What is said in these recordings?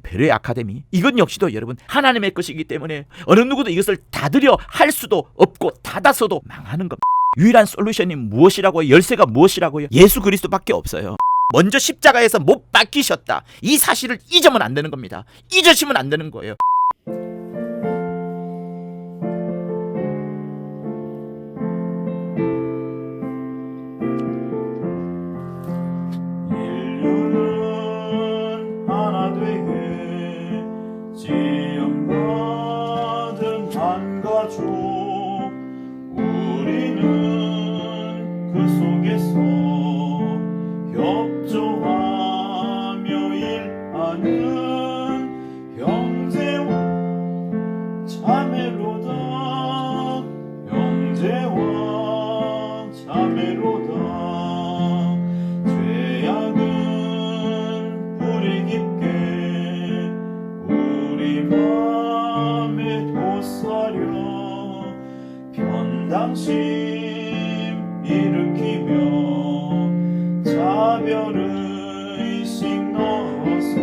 베레 아카데미, 이건 역시도 여러분 하나님의 것이기 때문에 어느 누구도 이것을 닫으려 할 수도 없고 닫아서도 망하는 겁니다. 유일한 솔루션이 무엇이라고요? 열쇠가 무엇이라고요? 예수 그리스도밖에 없어요. 먼저 십자가에서 못 박히셨다, 이 사실을 잊으면 안 되는 겁니다. 잊으시면 안 되는 거예요. 인류는 하나 되게 지음받은 한 가족, 우리는 그 속에서 협조하며 일하는 형제와 자매로다, 형제와 자매로다. 죄악은 뿌리 깊게 우리 맘에 돋사려 편당심 일으키며 차별의식 넣어서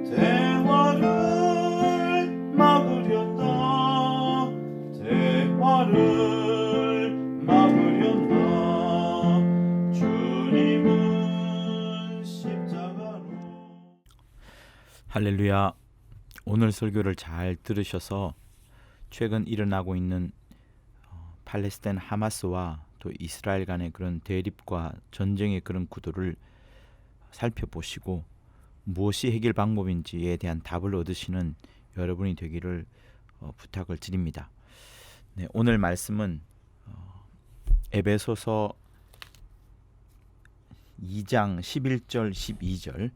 대화를 막으련다, 대화를 막으련다. 주님은 십자가로. 할렐루야. 오늘 설교를 잘 들으셔서 최근 일어나고 있는 팔레스타인 하마스와 또 이스라엘 간의 그런 대립과 전쟁의 그런 구도를 살펴보시고 무엇이 해결 방법인지에 대한 답을 얻으시는 여러분이 되기를 부탁을 드립니다. 네, 오늘 말씀은 에베소서 2장 11절 12절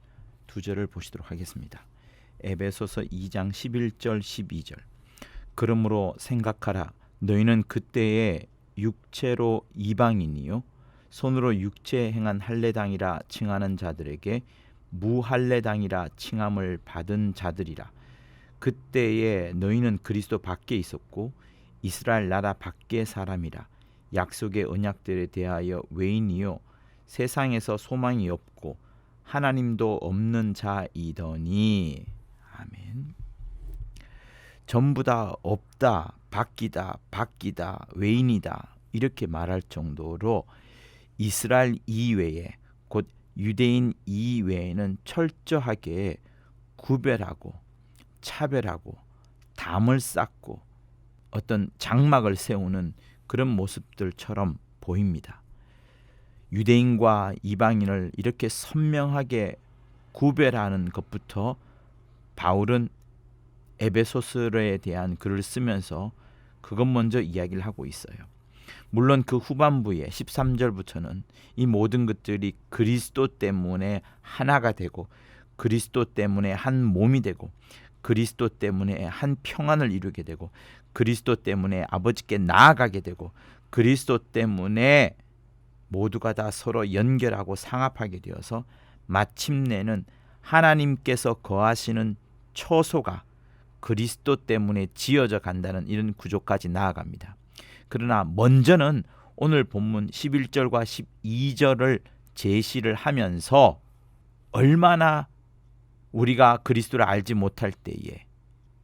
두 절을 보시도록 하겠습니다. 에베소서 2장 11절 12절. 그러므로 생각하라, 너희는 그때에 육체로 이방인이요 손으로 육체에 행한 할례당이라 칭하는 자들에게 무할례당이라 칭함을 받은 자들이라. 그때에 너희는 그리스도 밖에 있었고 이스라엘 나라 밖의 사람이라. 약속의 언약들에 대하여 외인이요 세상에서 소망이 없고 하나님도 없는 자이더니. 아멘. 전부 다 없다, 바뀌다, 외인이다 이렇게 말할 정도로 이스라엘 이외에, 곧 유대인 이외에는 철저하게 구별하고 차별하고 담을 쌓고 어떤 장막을 세우는 그런 모습들처럼 보입니다. 유대인과 이방인을 이렇게 선명하게 구별하는 것부터 바울은 에베소서에 대한 글을 쓰면서 그것 먼저 이야기를 하고 있어요. 물론 그 후반부에 13절부터는 이 모든 것들이 그리스도 때문에 하나가 되고 그리스도 때문에 한 몸이 되고 그리스도 때문에 한 평안을 이루게 되고 그리스도 때문에 아버지께 나아가게 되고 그리스도 때문에 모두가 다 서로 연결하고 상합하게 되어서 마침내는 하나님께서 거하시는 처소가 그리스도 때문에 지어져 간다는 이런 구조까지 나아갑니다. 그러나 먼저는 오늘 본문 11절과 12절을 제시를 하면서 얼마나 우리가 그리스도를 알지 못할 때에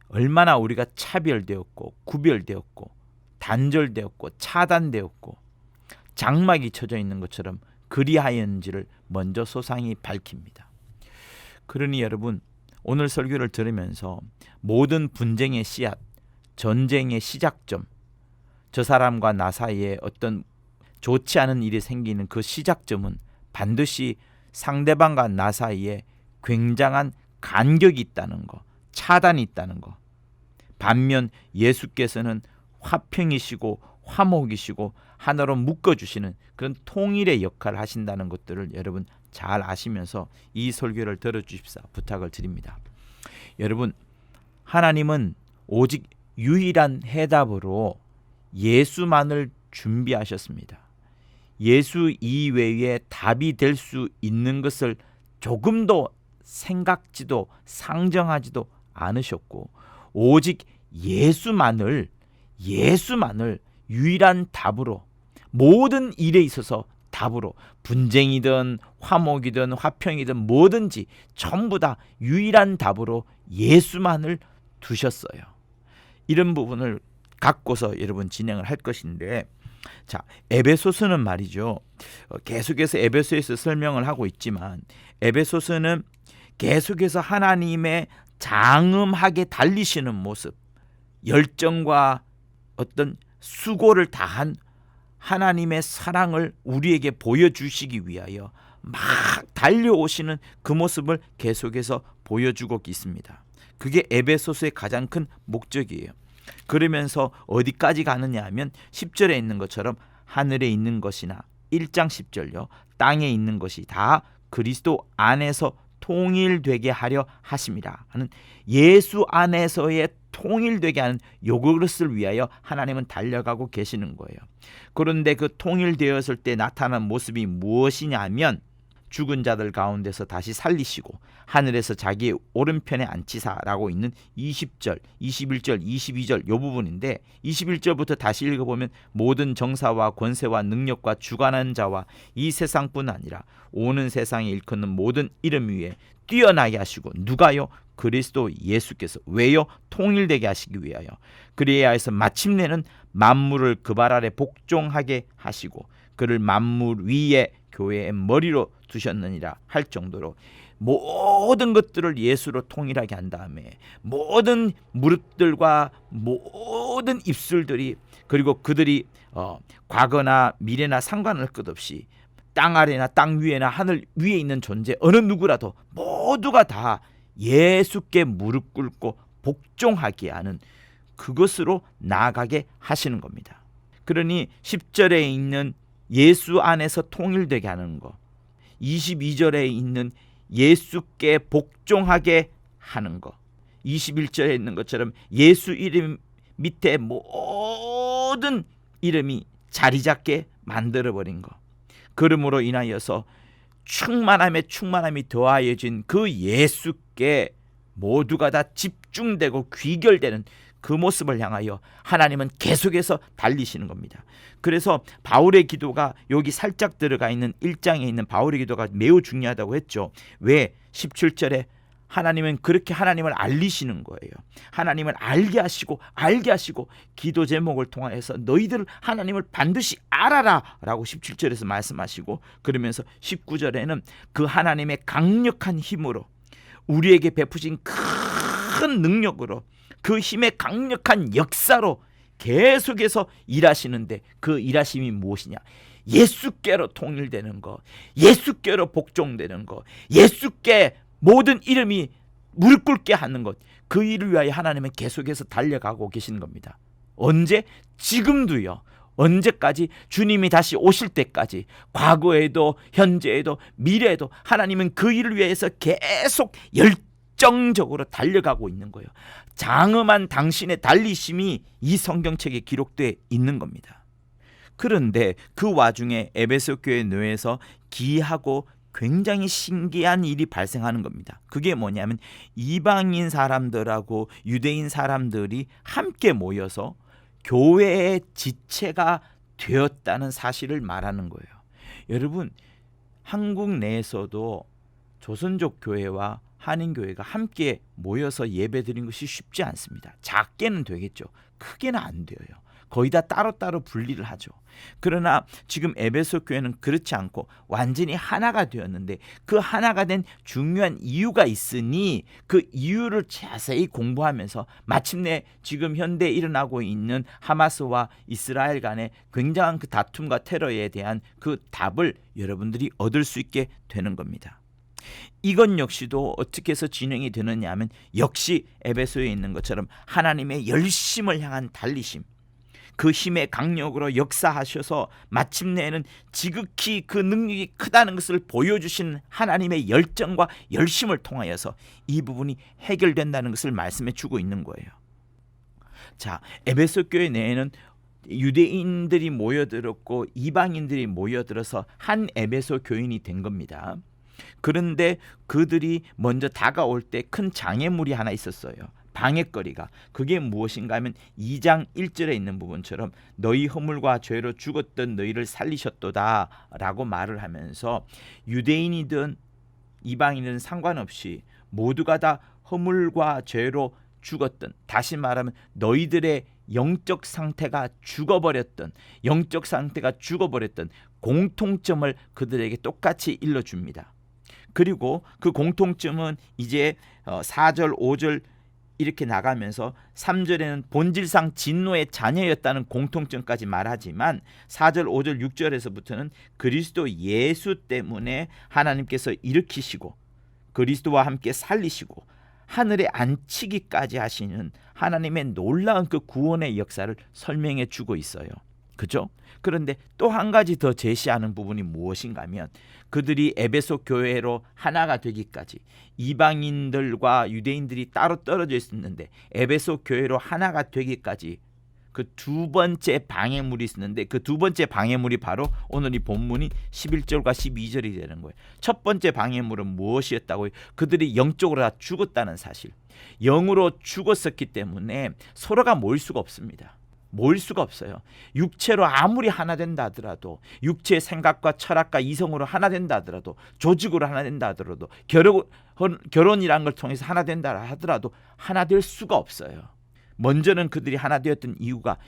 얼마나 우리가 차별되었고 구별되었고 단절되었고 차단되었고 장막이 쳐져 있는 것처럼 그리하였는지를 먼저 소상히 밝힙니다. 그러니 여러분, 오늘 설교를 들으면서 모든 분쟁의 씨앗, 전쟁의 시작점, 저 사람과 나 사이에 어떤 좋지 않은 일이 생기는 그 시작점은 반드시 상대방과 나 사이에 굉장한 간격이 있다는 거, 차단이 있다는 거. 반면 예수께서는 화평이시고 화목이시고 하나로 묶어주시는 그런 통일의 역할을 하신다는 것들을 여러분 잘 아시면서 이 설교를 들어주십사 부탁을 드립니다. 여러분, 하나님은 오직 유일한 해답으로 예수만을 준비하셨습니다. 예수 이외에 답이 될 수 있는 것을 조금도 생각지도 상정하지도 않으셨고 오직 예수만을 유일한 답으로 모든 일에 있어서 답으로 분쟁이든 화목이든 화평이든 뭐든지 전부 다 유일한 답으로 예수만을 두셨어요. 이런 부분을 갖고서 여러분 진행을 할 것인데, 자, 에베소서는 말이죠. 계속해서 에베소에서 설명을 하고 있지만 에베소서는 계속해서 하나님의 장엄하게 달리시는 모습, 열정과 어떤 수고를 다한 하나님의 사랑을 우리에게 보여주시기 위하여 막 달려오시는 그 모습을 계속해서 보여주고 있습니다. 그게 에베소서의 가장 큰 목적이에요. 그러면서 어디까지 가느냐 하면 10절에 있는 것처럼 하늘에 있는 것이나 1장 10절요, 땅에 있는 것이 다 그리스도 안에서 통일되게 하려 하심이라 하는, 예수 안에서의 통일되게 하는 요것을 위하여 하나님은 달려가고 계시는 거예요. 그런데 그 통일되었을 때 나타난 모습이 무엇이냐 하면 죽은 자들 가운데서 다시 살리시고 하늘에서 자기의 오른편에 앉히사라고 있는 20절, 21절, 22절 요 부분인데, 21절부터 다시 읽어보면 모든 정사와 권세와 능력과 주관하는 자와 이 세상뿐 아니라 오는 세상에 일컫는 모든 이름 위에 뛰어나게 하시고, 누가요? 그리스도 예수께서. 왜요? 통일되게 하시기 위하여. 그리하여 해서 마침내는 만물을 그 발 아래 복종하게 하시고 그를 만물 위에 교회의 머리로 두셨느니라 할 정도로 모든 것들을 예수로 통일하게 한 다음에 모든 무릎들과 모든 입술들이, 그리고 그들이 과거나 미래나 상관할 것 없이 땅 아래나 땅 위에나 하늘 위에 있는 존재 어느 누구라도 모두가 다 예수께 무릎 꿇고 복종하게 하는 그것으로 나아가게 하시는 겁니다. 그러니 10절에 있는 예수 안에서 통일되게 하는 것, 22절에 있는 예수께 복종하게 하는 것, 21절에 있는 것처럼 예수 이름 밑에 모든 이름이 자리 잡게 만들어버린 것, 그러므로 인하여서 충만함이 더하여진 그 예수께 모두가 다 집중되고 귀결되는 그 모습을 향하여 하나님은 계속해서 달리시는 겁니다. 그래서 바울의 기도가 여기 살짝 들어가 있는 1장에 있는 바울의 기도가 매우 중요하다고 했죠. 왜? 17절에 하나님은 그렇게 하나님을 알리시는 거예요. 하나님을 알게 하시고 기도 제목을 통하여서 너희들 하나님을 반드시 알아라 라고 17절에서 말씀하시고, 그러면서 19절에는 그 하나님의 강력한 힘으로 우리에게 베푸신 큰 능력으로 그 힘의 강력한 역사로 계속해서 일하시는데, 그 일하심이 무엇이냐? 예수께로 통일되는 것, 예수께로 복종되는 것, 예수께 모든 이름이 무릎 꿇게 하는 것, 그 일을 위하여 하나님은 계속해서 달려가고 계신 겁니다. 언제? 지금도요. 언제까지? 주님이 다시 오실 때까지, 과거에도 현재에도 미래에도 하나님은 그 일을 위해서 계속 열정적으로 달려가고 있는 거예요. 장엄한 당신의 달리심이 이 성경책에 기록되어 있는 겁니다. 그런데 그 와중에 에베소 교회 내에서 기이하고 굉장히 신기한 일이 발생하는 겁니다. 그게 뭐냐면 이방인 사람들하고 유대인 사람들이 함께 모여서 교회의 지체가 되었다는 사실을 말하는 거예요. 여러분, 한국 내에서도 조선족 교회와 한인교회가 함께 모여서 예배드리는 것이 쉽지 않습니다. 작게는 되겠죠. 크게는 안 돼요. 거의 다 따로따로 분리를 하죠. 그러나 지금 에베소 교회는 그렇지 않고 완전히 하나가 되었는데, 그 하나가 된 중요한 이유가 있으니 그 이유를 자세히 공부하면서 마침내 지금 현대에 일어나고 있는 하마스와 이스라엘 간의 굉장한 그 다툼과 테러에 대한 그 답을 여러분들이 얻을 수 있게 되는 겁니다. 이건 역시도 어떻게 해서 진행이 되느냐 하면 역시 에베소에 있는 것처럼 하나님의 열심을 향한 달리심, 그 힘의 강력으로 역사하셔서 마침내는 지극히 그 능력이 크다는 것을 보여주신 하나님의 열정과 열심을 통하여서 이 부분이 해결된다는 것을 말씀해 주고 있는 거예요. 자, 에베소 교회 내에는 유대인들이 모여들었고 이방인들이 모여들어서 한 에베소 교인이 된 겁니다. 그런데 그들이 먼저 다가올 때 큰 장애물이 하나 있었어요. 방해거리가 그게 무엇인가 하면 2장 1절에 있는 부분처럼 너희 허물과 죄로 죽었던 너희를 살리셨도다 라고 말을 하면서 유대인이든 이방인이든 상관없이 모두가 다 허물과 죄로 죽었던, 다시 말하면 너희들의 영적 상태가 죽어버렸던 공통점을 그들에게 똑같이 일러줍니다. 그리고 그 공통점은 이제 4절 5절 이렇게 나가면서 3절에는 본질상 진노의 자녀였다는 공통점까지 말하지만 4절 5절 6절에서부터는 그리스도 예수 때문에 하나님께서 일으키시고 그리스도와 함께 살리시고 하늘에 앉히기까지 하시는 하나님의 놀라운 그 구원의 역사를 설명해 주고 있어요. 그죠? 그런데 또 한 가지 더 제시하는 부분이 무엇인가 하면 그들이 에베소 교회로 하나가 되기까지, 이방인들과 유대인들이 따로 떨어져 있었는데 에베소 교회로 하나가 되기까지 그 두 번째 방해물이 있었는데 그 두 번째 방해물이 바로 오늘 이 본문이 11절과 12절이 되는 거예요. 첫 번째 방해물은 무엇이었다고요? 그들이 영적으로 다 죽었다는 사실. 영으로 죽었었기 때문에 서로가 모일 수가 없습니다. 모일 수가 없어요. 육체로 아무리 하나 된다 하더라도, 육체의 생각과 철학과 이성으로 하나 된다 하더라도, 조직으로 하나 된다 하더라도, 결혼이라는 걸 통해서 하나 된다 하더라도 하나 될 수가 없어요. 먼저는 그들이 하나 되었던 이유가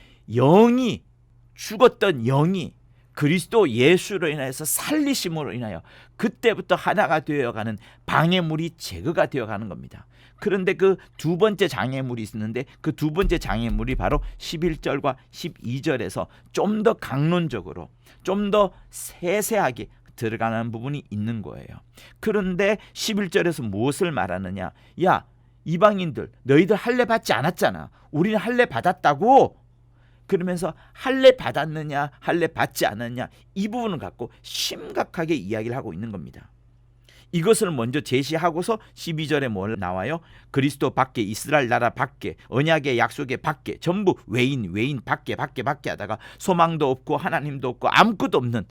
죽었던 영이 그리스도 예수로 인해서 살리심으로 인하여 그때부터 하나가 되어가는 방해물이 제거가 되어가는 겁니다. 그런데 그 두 번째 장애물이 있었는데 그 두 번째 장애물이 바로 11절과 12절에서 좀 더 강론적으로, 좀 더 세세하게 들어가는 부분이 있는 거예요. 그런데 11절에서 무엇을 말하느냐? 야, 이방인들 너희들 할례 받지 않았잖아. 우리는 할례 받았다고. 그러면서 할례 받았느냐 할례 받지 않았느냐 이 부분을 갖고 심각하게 이야기를 하고 있는 겁니다. 이것을 먼저 제시하고서 12절에 뭘 나와요? 그리스도 밖에, 이스라엘 나라 밖에, 언약의 약속의 밖에, 전부 외인 밖에 하다가 소망도 없고 하나님도 없고 아무것도 없는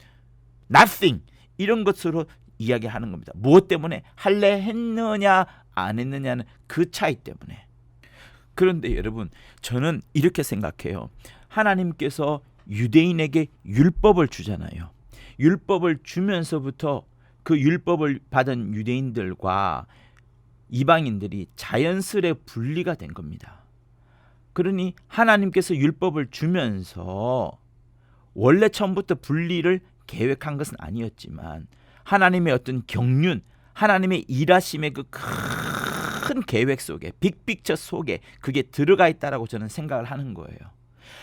nothing, 이런 것으로 이야기하는 겁니다. 무엇 때문에? 할례 했느냐 안 했느냐는 그 차이 때문에. 그런데 여러분, 저는 이렇게 생각해요. 하나님께서 유대인에게 율법을 주잖아요. 율법을 주면서부터 그 율법을 받은 유대인들과 이방인들이 자연스레 분리가 된 겁니다. 그러니 하나님께서 율법을 주면서 원래 처음부터 분리를 계획한 것은 아니었지만 하나님의 어떤 경륜, 하나님의 일하심의 그 큰 계획 속에, 빅픽처 속에 그게 들어가 있다라고 저는 생각을 하는 거예요.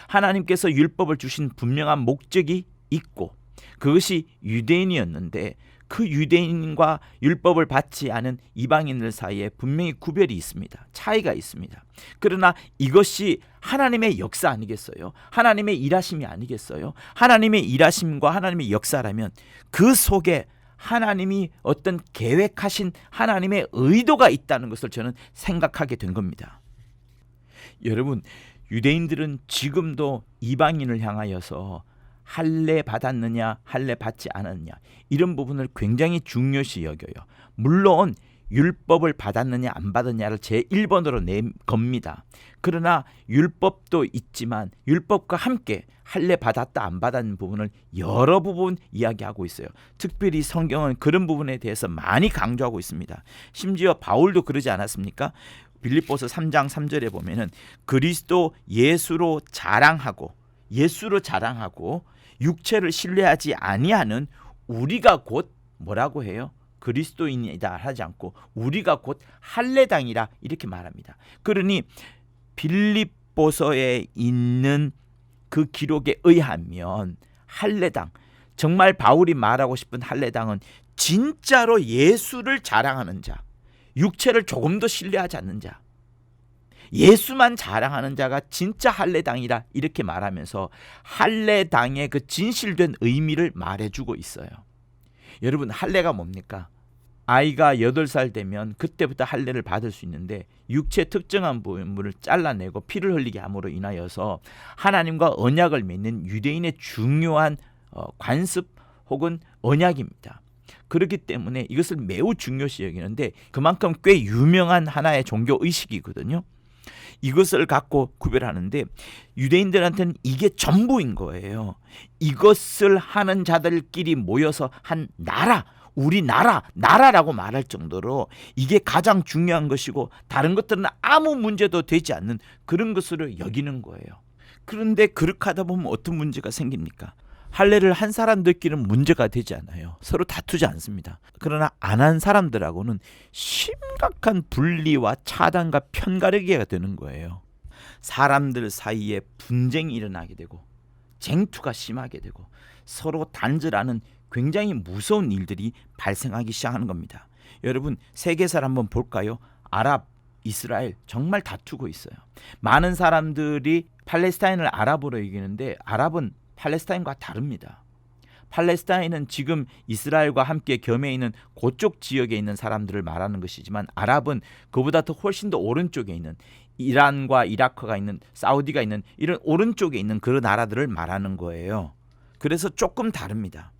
하나님께서 율법을 주신 분명한 목적이 있고 그것이 유대인이었는데 그 유대인과 율법을 받지 않은 이방인들 사이에 분명히 구별이 있습니다. 차이가 있습니다. 그러나 이것이 하나님의 역사 아니겠어요? 하나님의 일하심이 아니겠어요? 하나님의 일하심과 하나님의 역사라면 그 속에 하나님이 어떤 계획하신 하나님의 의도가 있다는 것을 저는 생각하게 된 겁니다. 여러분, 유대인들은 지금도 이방인을 향하여서 할례 받았느냐 할례 받지 않았느냐 이런 부분을 굉장히 중요시 여겨요. 물론 율법을 받았느냐 안 받았느냐를 제1번으로 낸 겁니다. 그러나 율법도 있지만 율법과 함께 할례 받았다 안 받았는 부분을 여러 부분 이야기하고 있어요. 특별히 성경은 그런 부분에 대해서 많이 강조하고 있습니다. 심지어 바울도 그러지 않았습니까? 빌립보서 3장 3절에 보면은 그리스도 예수로 자랑하고 육체를 신뢰하지 아니하는 우리가 곧 뭐라고 해요? 그리스도인이다 하지 않고 우리가 곧 할례당이라 이렇게 말합니다. 그러니 빌립보서에 있는 그 기록에 의하면 할례당, 정말 바울이 말하고 싶은 할례당은 진짜로 예수를 자랑하는 자, 육체를 조금도 신뢰하지 않는 자, 예수만 자랑하는 자가 진짜 할례당이라 이렇게 말하면서 할례당의 그 진실된 의미를 말해주고 있어요. 여러분, 할례가 뭡니까? 아이가 8살 되면 그때부터 할례를 받을 수 있는데 육체 특정한 부분을 잘라내고 피를 흘리게 함으로 인하여서 하나님과 언약을 맺는 유대인의 중요한 관습 혹은 언약입니다. 그렇기 때문에 이것을 매우 중요시 여기는데 그만큼 꽤 유명한 하나의 종교 의식이거든요. 이것을 갖고 구별하는데 유대인들한테는 이게 전부인 거예요. 이것을 하는 자들끼리 모여서 한 나라, 우리나라, 나라라고 말할 정도로 이게 가장 중요한 것이고 다른 것들은 아무 문제도 되지 않는 그런 것으로 여기는 거예요. 그런데 그렇게 하다 보면 어떤 문제가 생깁니까? 할례를 한 사람들끼리는 문제가 되지 않아요. 서로 다투지 않습니다. 그러나 안 한 사람들하고는 심각한 분리와 차단과 편가르기가 되는 거예요. 사람들 사이에 분쟁이 일어나게 되고 쟁투가 심하게 되고 서로 단절하는 굉장히 무서운 일들이 발생하기 시작하는 겁니다. 여러분, 세계사를 한번 볼까요? 아랍, 이스라엘 정말 다투고 있어요. 많은 사람들이 팔레스타인을 아랍으로 여기는데 아랍은 팔레스타인과 다릅니다. 팔레스타인은 지금 이스라엘과 함께 겸해 있는 그쪽 지역에 있는 사람들을 말하는 것이지만 아랍은 그보다 더 훨씬 더 오른쪽에 있는 이란과 이라크가 있는 사우디가 있는 이런 오른쪽에 있는 그 나라들을 말하는 거예요. 그래서 조금 다릅니다.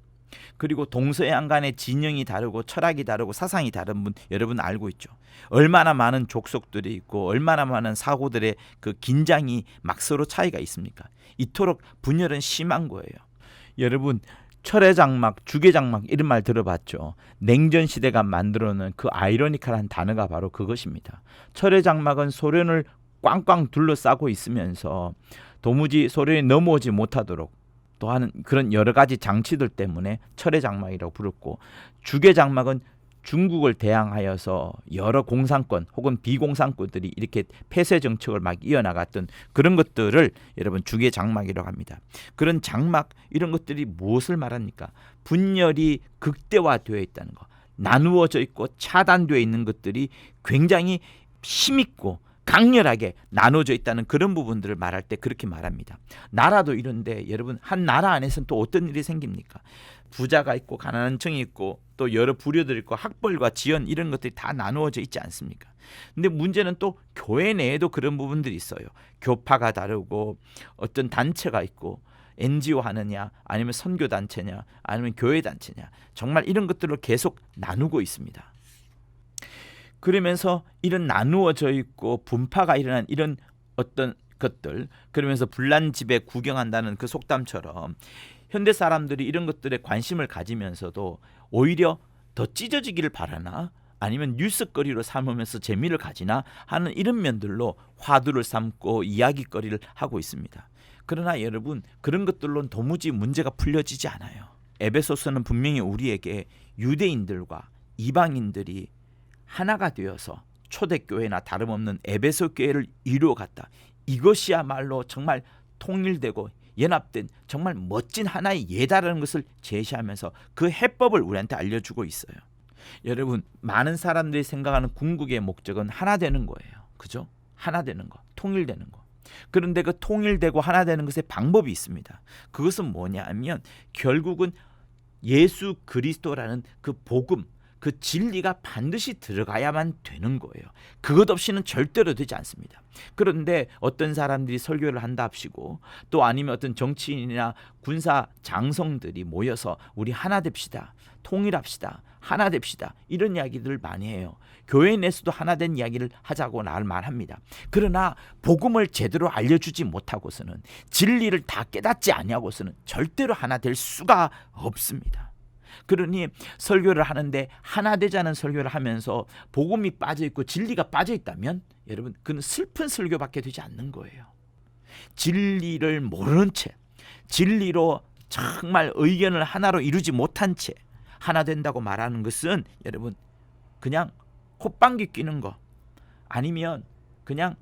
그리고 동서양 간의 진영이 다르고 철학이 다르고 사상이 다른 분 여러분 알고 있죠. 얼마나 많은 족속들이 있고 얼마나 많은 사고들의 그 긴장이 막 서로 차이가 있습니까? 이토록 분열은 심한 거예요. 여러분, 철의 장막, 죽의 장막 이런 말 들어봤죠. 냉전 시대가 만들어낸 그 아이러니컬한 단어가 바로 그것입니다. 철의 장막은 소련을 꽝꽝 둘러싸고 있으면서 도무지 소련이 넘어오지 못하도록 또 하는 그런 여러 가지 장치들 때문에 철의 장막이라고 부르고, 죽의 장막은 중국을 대항하여서 여러 공산권 혹은 비공산권들이 이렇게 폐쇄 정책을 막 이어나갔던 그런 것들을 여러분 죽의 장막이라고 합니다. 그런 장막 이런 것들이 무엇을 말합니까? 분열이 극대화되어 있다는 거, 나누어져 있고 차단되어 있는 것들이 굉장히 힘있고 강렬하게 나눠져 있다는 그런 부분들을 말할 때 그렇게 말합니다. 나라도 이런데 여러분, 한 나라 안에서는 또 어떤 일이 생깁니까? 부자가 있고 가난한 층이 있고 또 여러 부류들이 있고 학벌과 지연 이런 것들이 다 나누어져 있지 않습니까? 근데 문제는 또 교회 내에도 그런 부분들이 있어요. 교파가 다르고 어떤 단체가 있고 NGO 하느냐 아니면 선교단체냐 아니면 교회단체냐, 정말 이런 것들을 계속 나누고 있습니다. 그러면서 이런 나누어져 있고 분파가 일어난 이런 어떤 것들, 그러면서 불난 집에 구경한다는 그 속담처럼 현대 사람들이 이런 것들에 관심을 가지면서도 오히려 더 찢어지기를 바라나 아니면 뉴스거리로 삼으면서 재미를 가지나 하는 이런 면들로 화두를 삼고 이야기거리를 하고 있습니다. 그러나 여러분, 그런 것들로는 도무지 문제가 풀려지지 않아요. 에베소서는 분명히 우리에게 유대인들과 이방인들이 하나가 되어서 초대교회나 다름없는 에베소 교회를 이루어갔다. 이것이야말로 정말 통일되고 연합된 정말 멋진 하나의 예다라는 것을 제시하면서 그 해법을 우리한테 알려주고 있어요. 여러분, 많은 사람들이 생각하는 궁극의 목적은 하나 되는 거예요. 그죠? 하나 되는 거, 통일되는 거. 그런데 그 통일되고 하나 되는 것에 방법이 있습니다. 그것은 뭐냐 하면 결국은 예수 그리스도라는 그 복음, 그 진리가 반드시 들어가야만 되는 거예요. 그것 없이는 절대로 되지 않습니다. 그런데 어떤 사람들이 설교를 한다 합시고 또 아니면 어떤 정치인이나 군사 장성들이 모여서 우리 하나 됩시다, 통일합시다, 하나 됩시다, 이런 이야기들을 많이 해요. 교회 내에서도 하나 된 이야기를 하자고 말합니다. 그러나 복음을 제대로 알려주지 못하고서는, 진리를 다 깨닫지 아니하고서는 절대로 하나 될 수가 없습니다. 그러니 설교를 하는데 하나 되자는 설교를 하면서 복음이 빠져있고 진리가 빠져있다면 여러분, 그는 슬픈 설교밖에 되지 않는 거예요. 진리를 모르는 채, 진리로 정말 의견을 하나로 이루지 못한 채 하나 된다고 말하는 것은 여러분, 그냥 콧방귀 뀌는 거 아니면 그냥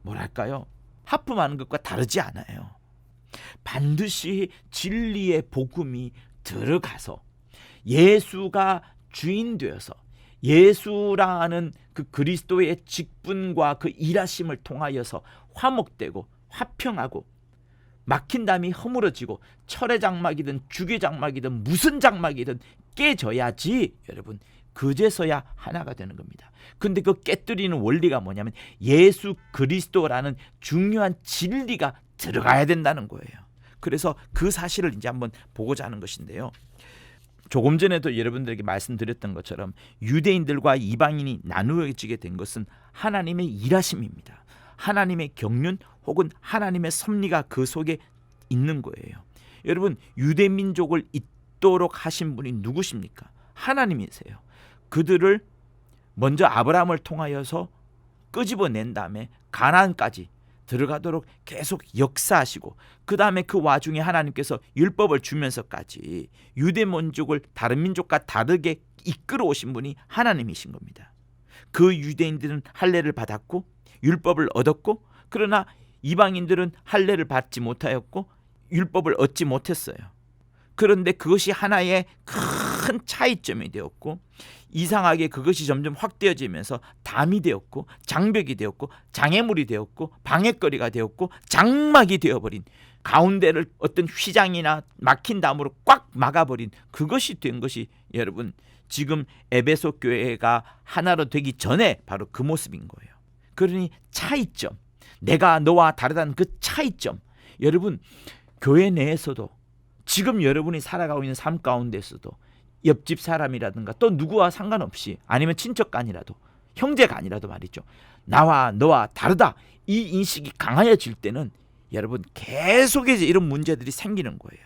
뭐랄까요, 하품하는 것과 다르지 않아요. 반드시 진리의 복음이 들어가서 예수가 주인 되어서 예수라는 그 그리스도의 직분과 그 일하심을 통하여서 화목되고 화평하고 막힌 담이 허물어지고 철의 장막이든 죽의 장막이든 무슨 장막이든 깨져야지 여러분, 그제서야 하나가 되는 겁니다. 근데 그 깨뜨리는 원리가 뭐냐면 예수 그리스도라는 중요한 진리가 들어가야 된다는 거예요. 그래서 그 사실을 이제 한번 보고자 하는 것인데요. 조금 전에도 여러분들에게 말씀드렸던 것처럼 유대인들과 이방인이 나누어지게 된 것은 하나님의 일하심입니다. 하나님의 경륜 혹은 하나님의 섭리가 그 속에 있는 거예요. 여러분, 유대 민족을 잇도록 하신 분이 누구십니까? 하나님이세요. 그들을 먼저 아브라함을 통하여서 끄집어낸 다음에 가나안까지 들어가도록 계속 역사하시고, 그 다음에 그 와중에 하나님께서 율법을 주면서까지 유대 민족을 다른 민족과 다르게 이끌어 오신 분이 하나님이신 겁니다. 그 유대인들은 할례를 받았고 율법을 얻었고, 그러나 이방인들은 할례를 받지 못하였고 율법을 얻지 못했어요. 그런데 그것이 하나의 큰 차이점이 되었고, 이상하게 그것이 점점 확대해지면서 담이 되었고 장벽이 되었고 장애물이 되었고 방해거리가 되었고 장막이 되어버린, 가운데를 어떤 휘장이나 막힌 담으로 꽉 막아버린 그것이 된 것이 여러분 지금 에베소 교회가 하나로 되기 전에 바로 그 모습인 거예요. 그러니 차이점, 내가 너와 다르다는 그 차이점, 여러분 교회 내에서도 지금 여러분이 살아가고 있는 삶 가운데서도 옆집 사람이라든가 또 누구와 상관없이, 아니면 친척간이라도 형제간이라도 말이죠, 나와 너와 다르다 이 인식이 강해질 때는 여러분 계속해서 이런 문제들이 생기는 거예요.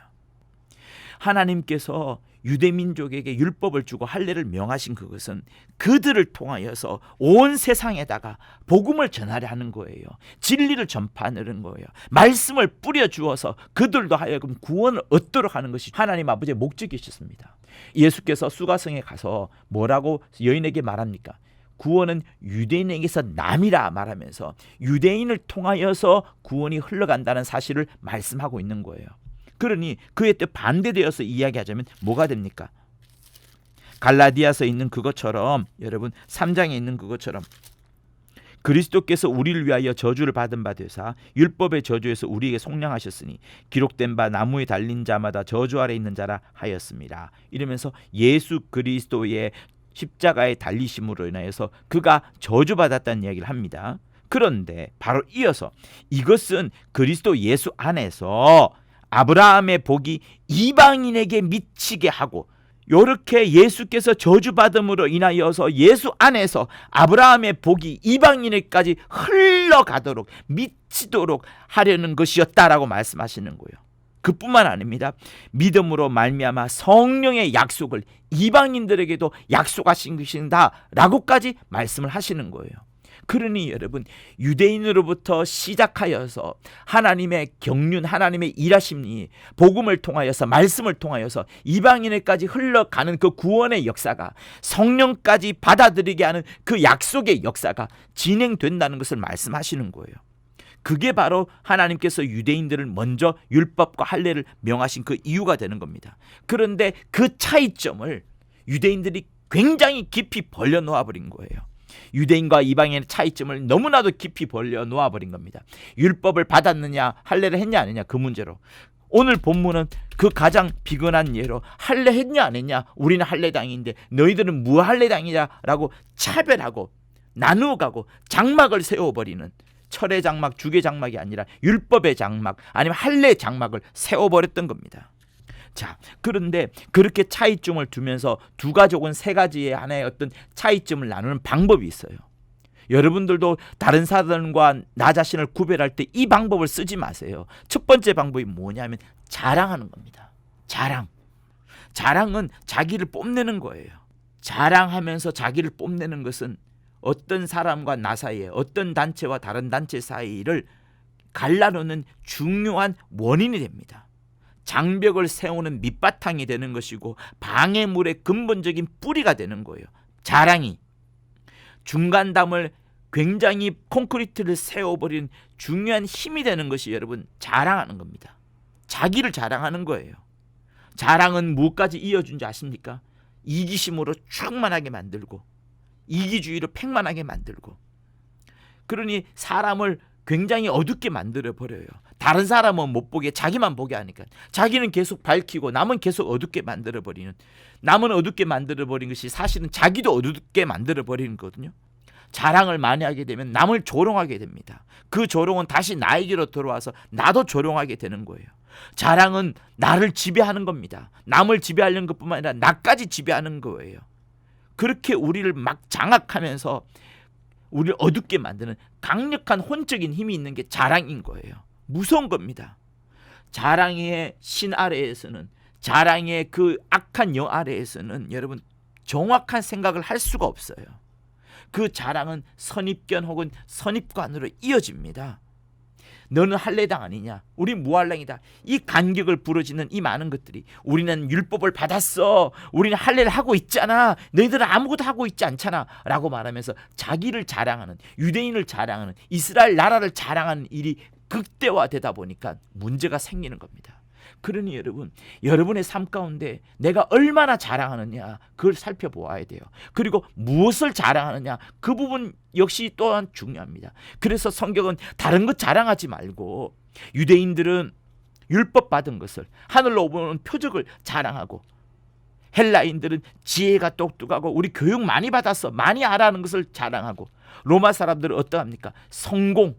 하나님께서 유대민족에게 율법을 주고 할례를 명하신 그것은 그들을 통하여서 온 세상에다가 복음을 전하려 하는 거예요. 진리를 전파하는 거예요. 말씀을 뿌려주어서 그들도 하여금 구원을 얻도록 하는 것이 하나님 아버지의 목적이셨습니다. 예수께서 수가성에 가서 뭐라고 여인에게 말합니까? 구원은 유대인에게서 남이라 말하면서 유대인을 통하여서 구원이 흘러간다는 사실을 말씀하고 있는 거예요. 그러니 그에 또 반대되어서 이야기하자면 뭐가 됩니까? 갈라디아서에 있는 그것처럼, 여러분 3장에 있는 그것처럼 그리스도께서 우리를 위하여 저주를 받은 바 되사 율법의 저주에서 우리에게 속량하셨으니 기록된 바 나무에 달린 자마다 저주 아래 있는 자라 하였습니다. 이러면서 예수 그리스도의 십자가에 달리심으로 인하여서 그가 저주받았다는 이야기를 합니다. 그런데 바로 이어서 이것은 그리스도 예수 안에서 아브라함의 복이 이방인에게 미치게 하고, 이렇게 예수께서 저주받음으로 인하여서 예수 안에서 아브라함의 복이 이방인에게까지 흘러가도록 미치도록 하려는 것이었다라고 말씀하시는 거예요. 그뿐만 아닙니다. 믿음으로 말미암아 성령의 약속을 이방인들에게도 약속하신 것이다라고까지 말씀을 하시는 거예요. 그러니 여러분, 유대인으로부터 시작하여서 하나님의 경륜, 하나님의 일하심이 복음을 통하여서 말씀을 통하여서 이방인에까지 흘러가는 그 구원의 역사가, 성령까지 받아들이게 하는 그 약속의 역사가 진행된다는 것을 말씀하시는 거예요. 그게 바로 하나님께서 유대인들을 먼저 율법과 할례를 명하신 그 이유가 되는 겁니다. 그런데 그 차이점을 유대인들이 굉장히 깊이 벌려 놓아버린 거예요. 유대인과 이방인의 차이점을 너무나도 깊이 벌려 놓아버린 겁니다. 율법을 받았느냐 할례를 했냐 안 했냐 그 문제로. 오늘 본문은 그 가장 비근한 예로 할례 했냐 안 했냐, 우리는 할례당인데 너희들은 무할례당이냐라고 차별하고 나누어가고 장막을 세워버리는, 철의 장막, 주의 장막이 아니라 율법의 장막 아니면 할례 장막을 세워버렸던 겁니다. 자, 그런데 그렇게 차이점을 두면서 두 가족은 세 가지의 하나의 어떤 차이점을 나누는 방법이 있어요. 여러분들도 다른 사람과 나 자신을 구별할 때 이 방법을 쓰지 마세요. 첫 번째 방법이 뭐냐면 자랑하는 겁니다. 자랑은 자기를 뽐내는 거예요. 자랑하면서 자기를 뽐내는 것은 어떤 사람과 나 사이에, 어떤 단체와 다른 단체 사이를 갈라놓는 중요한 원인이 됩니다. 장벽을 세우는 밑바탕이 되는 것이고 방해물의 근본적인 뿌리가 되는 거예요. 자랑이 중간담을 굉장히 콘크리트를 세워버린 중요한 힘이 되는 것이 여러분 자랑하는 겁니다. 자기를 자랑하는 거예요. 자랑은 무엇까지 이어준지 아십니까? 이기심으로 충만하게 만들고 이기주의로 팽만하게 만들고, 그러니 사람을 굉장히 어둡게 만들어버려요. 다른 사람은 못 보게 자기만 보게 하니까 자기는 계속 밝히고 남은 계속 어둡게 만들어버리는, 남은 어둡게 만들어버린 것이 사실은 자기도 어둡게 만들어버리는 거거든요. 자랑을 많이 하게 되면 남을 조롱하게 됩니다. 그 조롱은 다시 나에게로 들어와서 나도 조롱하게 되는 거예요. 자랑은 나를 지배하는 겁니다. 남을 지배하려는 것뿐만 아니라 나까지 지배하는 거예요. 그렇게 우리를 막 장악하면서 우리를 어둡게 만드는 강력한 혼적인 힘이 있는 게 자랑인 거예요. 무서운 겁니다. 자랑의 신 아래에서는, 자랑의 그 악한 영 아래에서는 여러분 정확한 생각을 할 수가 없어요. 그 자랑은 선입견 혹은 선입관으로 이어집니다. 너는 할례당 아니냐, 우리 무할랑이다, 이 간격을 부러지는 이 많은 것들이, 우리는 율법을 받았어, 우리는 할례를 하고 있잖아, 너희들은 아무것도 하고 있지 않잖아 라고 말하면서 자기를 자랑하는, 유대인을 자랑하는, 이스라엘 나라를 자랑하는 일이 극대화되다 보니까 문제가 생기는 겁니다. 그러니 여러분, 여러분의 삶 가운데 내가 얼마나 자랑하느냐 그걸 살펴보아야 돼요. 그리고 무엇을 자랑하느냐 그 부분 역시 또한 중요합니다. 그래서 성경은 다른 것 자랑하지 말고 유대인들은 율법 받은 것을, 하늘로 보는 표적을 자랑하고, 헬라인들은 지혜가 똑똑하고 우리 교육 많이 받았어, 많이 알아하는 것을 자랑하고, 로마 사람들은 어떠합니까? 성공,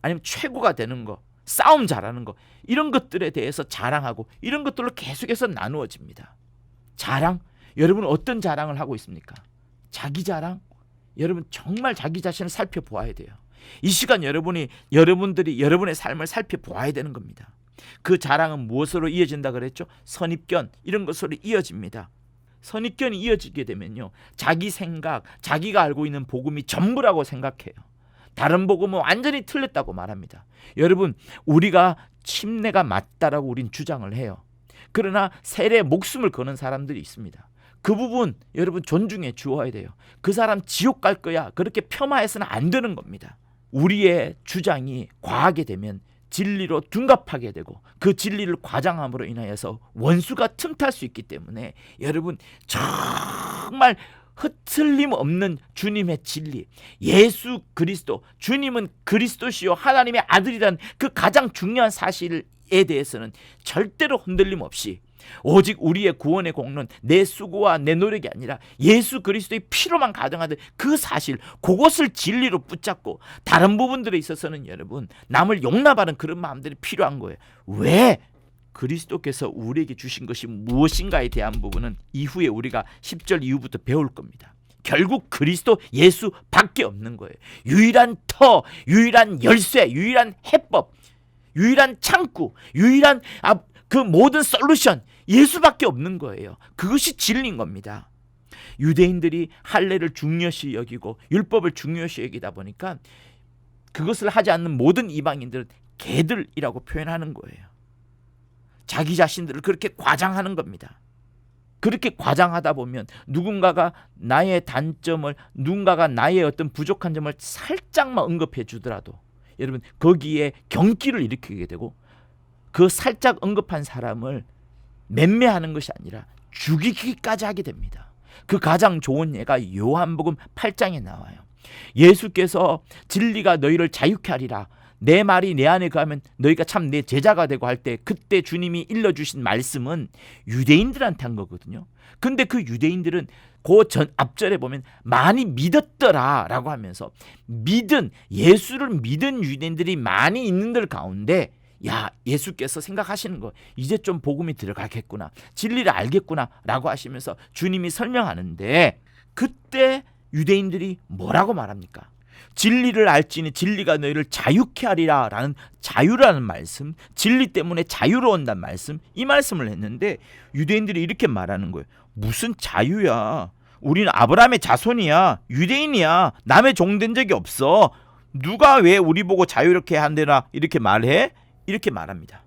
아니면 최고가 되는 거, 싸움 잘하는 거, 이런 것들에 대해서 자랑하고, 이런 것들로 계속해서 나누어집니다. 자랑? 여러분은 어떤 자랑을 하고 있습니까? 자기 자랑? 여러분 정말 자기 자신을 살펴보아야 돼요. 이 시간 여러분들이 여러분의 삶을 살펴보아야 되는 겁니다. 그 자랑은 무엇으로 이어진다 그랬죠? 선입견, 이런 것으로 이어집니다. 선입견이 이어지게 되면요, 자기 생각, 자기가 알고 있는 복음이 전부라고 생각해요. 다른 복음은 완전히 틀렸다고 말합니다. 여러분, 우리가 침례가 맞다라고 우린 주장을 해요. 그러나 세례에 목숨을 거는 사람들이 있습니다. 그 부분 여러분 존중해 주어야 돼요. 그 사람 지옥 갈 거야, 그렇게 폄하해서는 안 되는 겁니다. 우리의 주장이 과하게 되면 진리로 둔갑하게 되고, 그 진리를 과장함으로 인하여서 원수가 틈탈 수 있기 때문에 여러분 정말 흐틀림 없는 주님의 진리, 예수 그리스도, 주님은 그리스도시요 하나님의 아들이라는 그 가장 중요한 사실에 대해서는 절대로 흔들림 없이, 오직 우리의 구원의 공로는 내 수고와 내 노력이 아니라 예수 그리스도의 피로만 가능하듯 그 사실, 그것을 진리로 붙잡고, 다른 부분들에 있어서는 여러분 남을 용납하는 그런 마음들이 필요한 거예요. 왜? 그리스도께서 우리에게 주신 것이 무엇인가에 대한 부분은 이후에 우리가 10절 이후부터 배울 겁니다. 결국 그리스도 예수밖에 없는 거예요. 유일한 터, 유일한 열쇠, 유일한 해법, 유일한 창구, 유일한 그 모든 솔루션, 예수밖에 없는 거예요. 그것이 진리인 겁니다. 유대인들이 할례를 중요시 여기고 율법을 중요시 여기다 보니까 그것을 하지 않는 모든 이방인들은 개들이라고 표현하는 거예요. 자기 자신들을 그렇게 과장하는 겁니다. 그렇게 과장하다 보면 누군가가 나의 단점을, 누군가가 나의 어떤 부족한 점을 살짝만 언급해 주더라도 여러분 거기에 경기를 일으키게 되고, 그 살짝 언급한 사람을 맴매하는 것이 아니라 죽이기까지 하게 됩니다. 그 가장 좋은 예가 요한복음 8장에 나와요. 예수께서 진리가 너희를 자유케 하리라, 내 말이 내 안에 거하면 너희가 참 내 제자가 되고 할 때, 그때 주님이 일러주신 말씀은 유대인들한테 한 거거든요. 근데 그 유대인들은 그 전 앞절에 보면 많이 믿었더라 라고 하면서, 예수를 믿은 유대인들이 많이 있는들 가운데, 야, 예수께서 생각하시는 거 이제 좀 복음이 들어가겠구나, 진리를 알겠구나 라고 하시면서 주님이 설명하는데, 그때 유대인들이 뭐라고 말합니까? 진리를 알지니 진리가 너희를 자유케 하리라 라는, 자유라는 말씀, 진리 때문에 자유로운다는 말씀, 이 말씀을 했는데 유대인들이 이렇게 말하는 거예요. 무슨 자유야, 우리는 아브라함의 자손이야, 유대인이야, 남의 종된 적이 없어, 누가 왜 우리 보고 자유롭게 한대나 이렇게 말해? 이렇게 말합니다.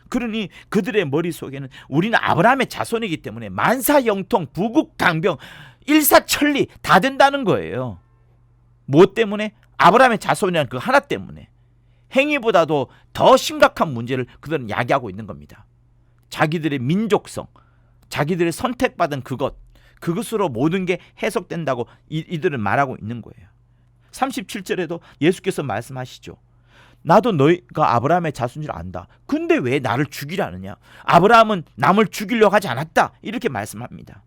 그러니 그들의 머릿속에는 우리는 아브라함의 자손이기 때문에 만사형통, 부국강병, 일사천리 다 된다는 거예요. 뭐 때문에? 아브라함의 자손이라는 그 하나 때문에. 행위보다도 더 심각한 문제를 그들은 야기하고 있는 겁니다. 자기들의 민족성, 자기들의 선택받은 그것으로 모든 게 해석된다고 이들은 말하고 있는 거예요. 37절에도 예수께서 말씀하시죠. 나도 너희가 아브라함의 자손인 줄 안다. 근데 왜 나를 죽이라느냐? 아브라함은 남을 죽이려고 하지 않았다. 이렇게 말씀합니다.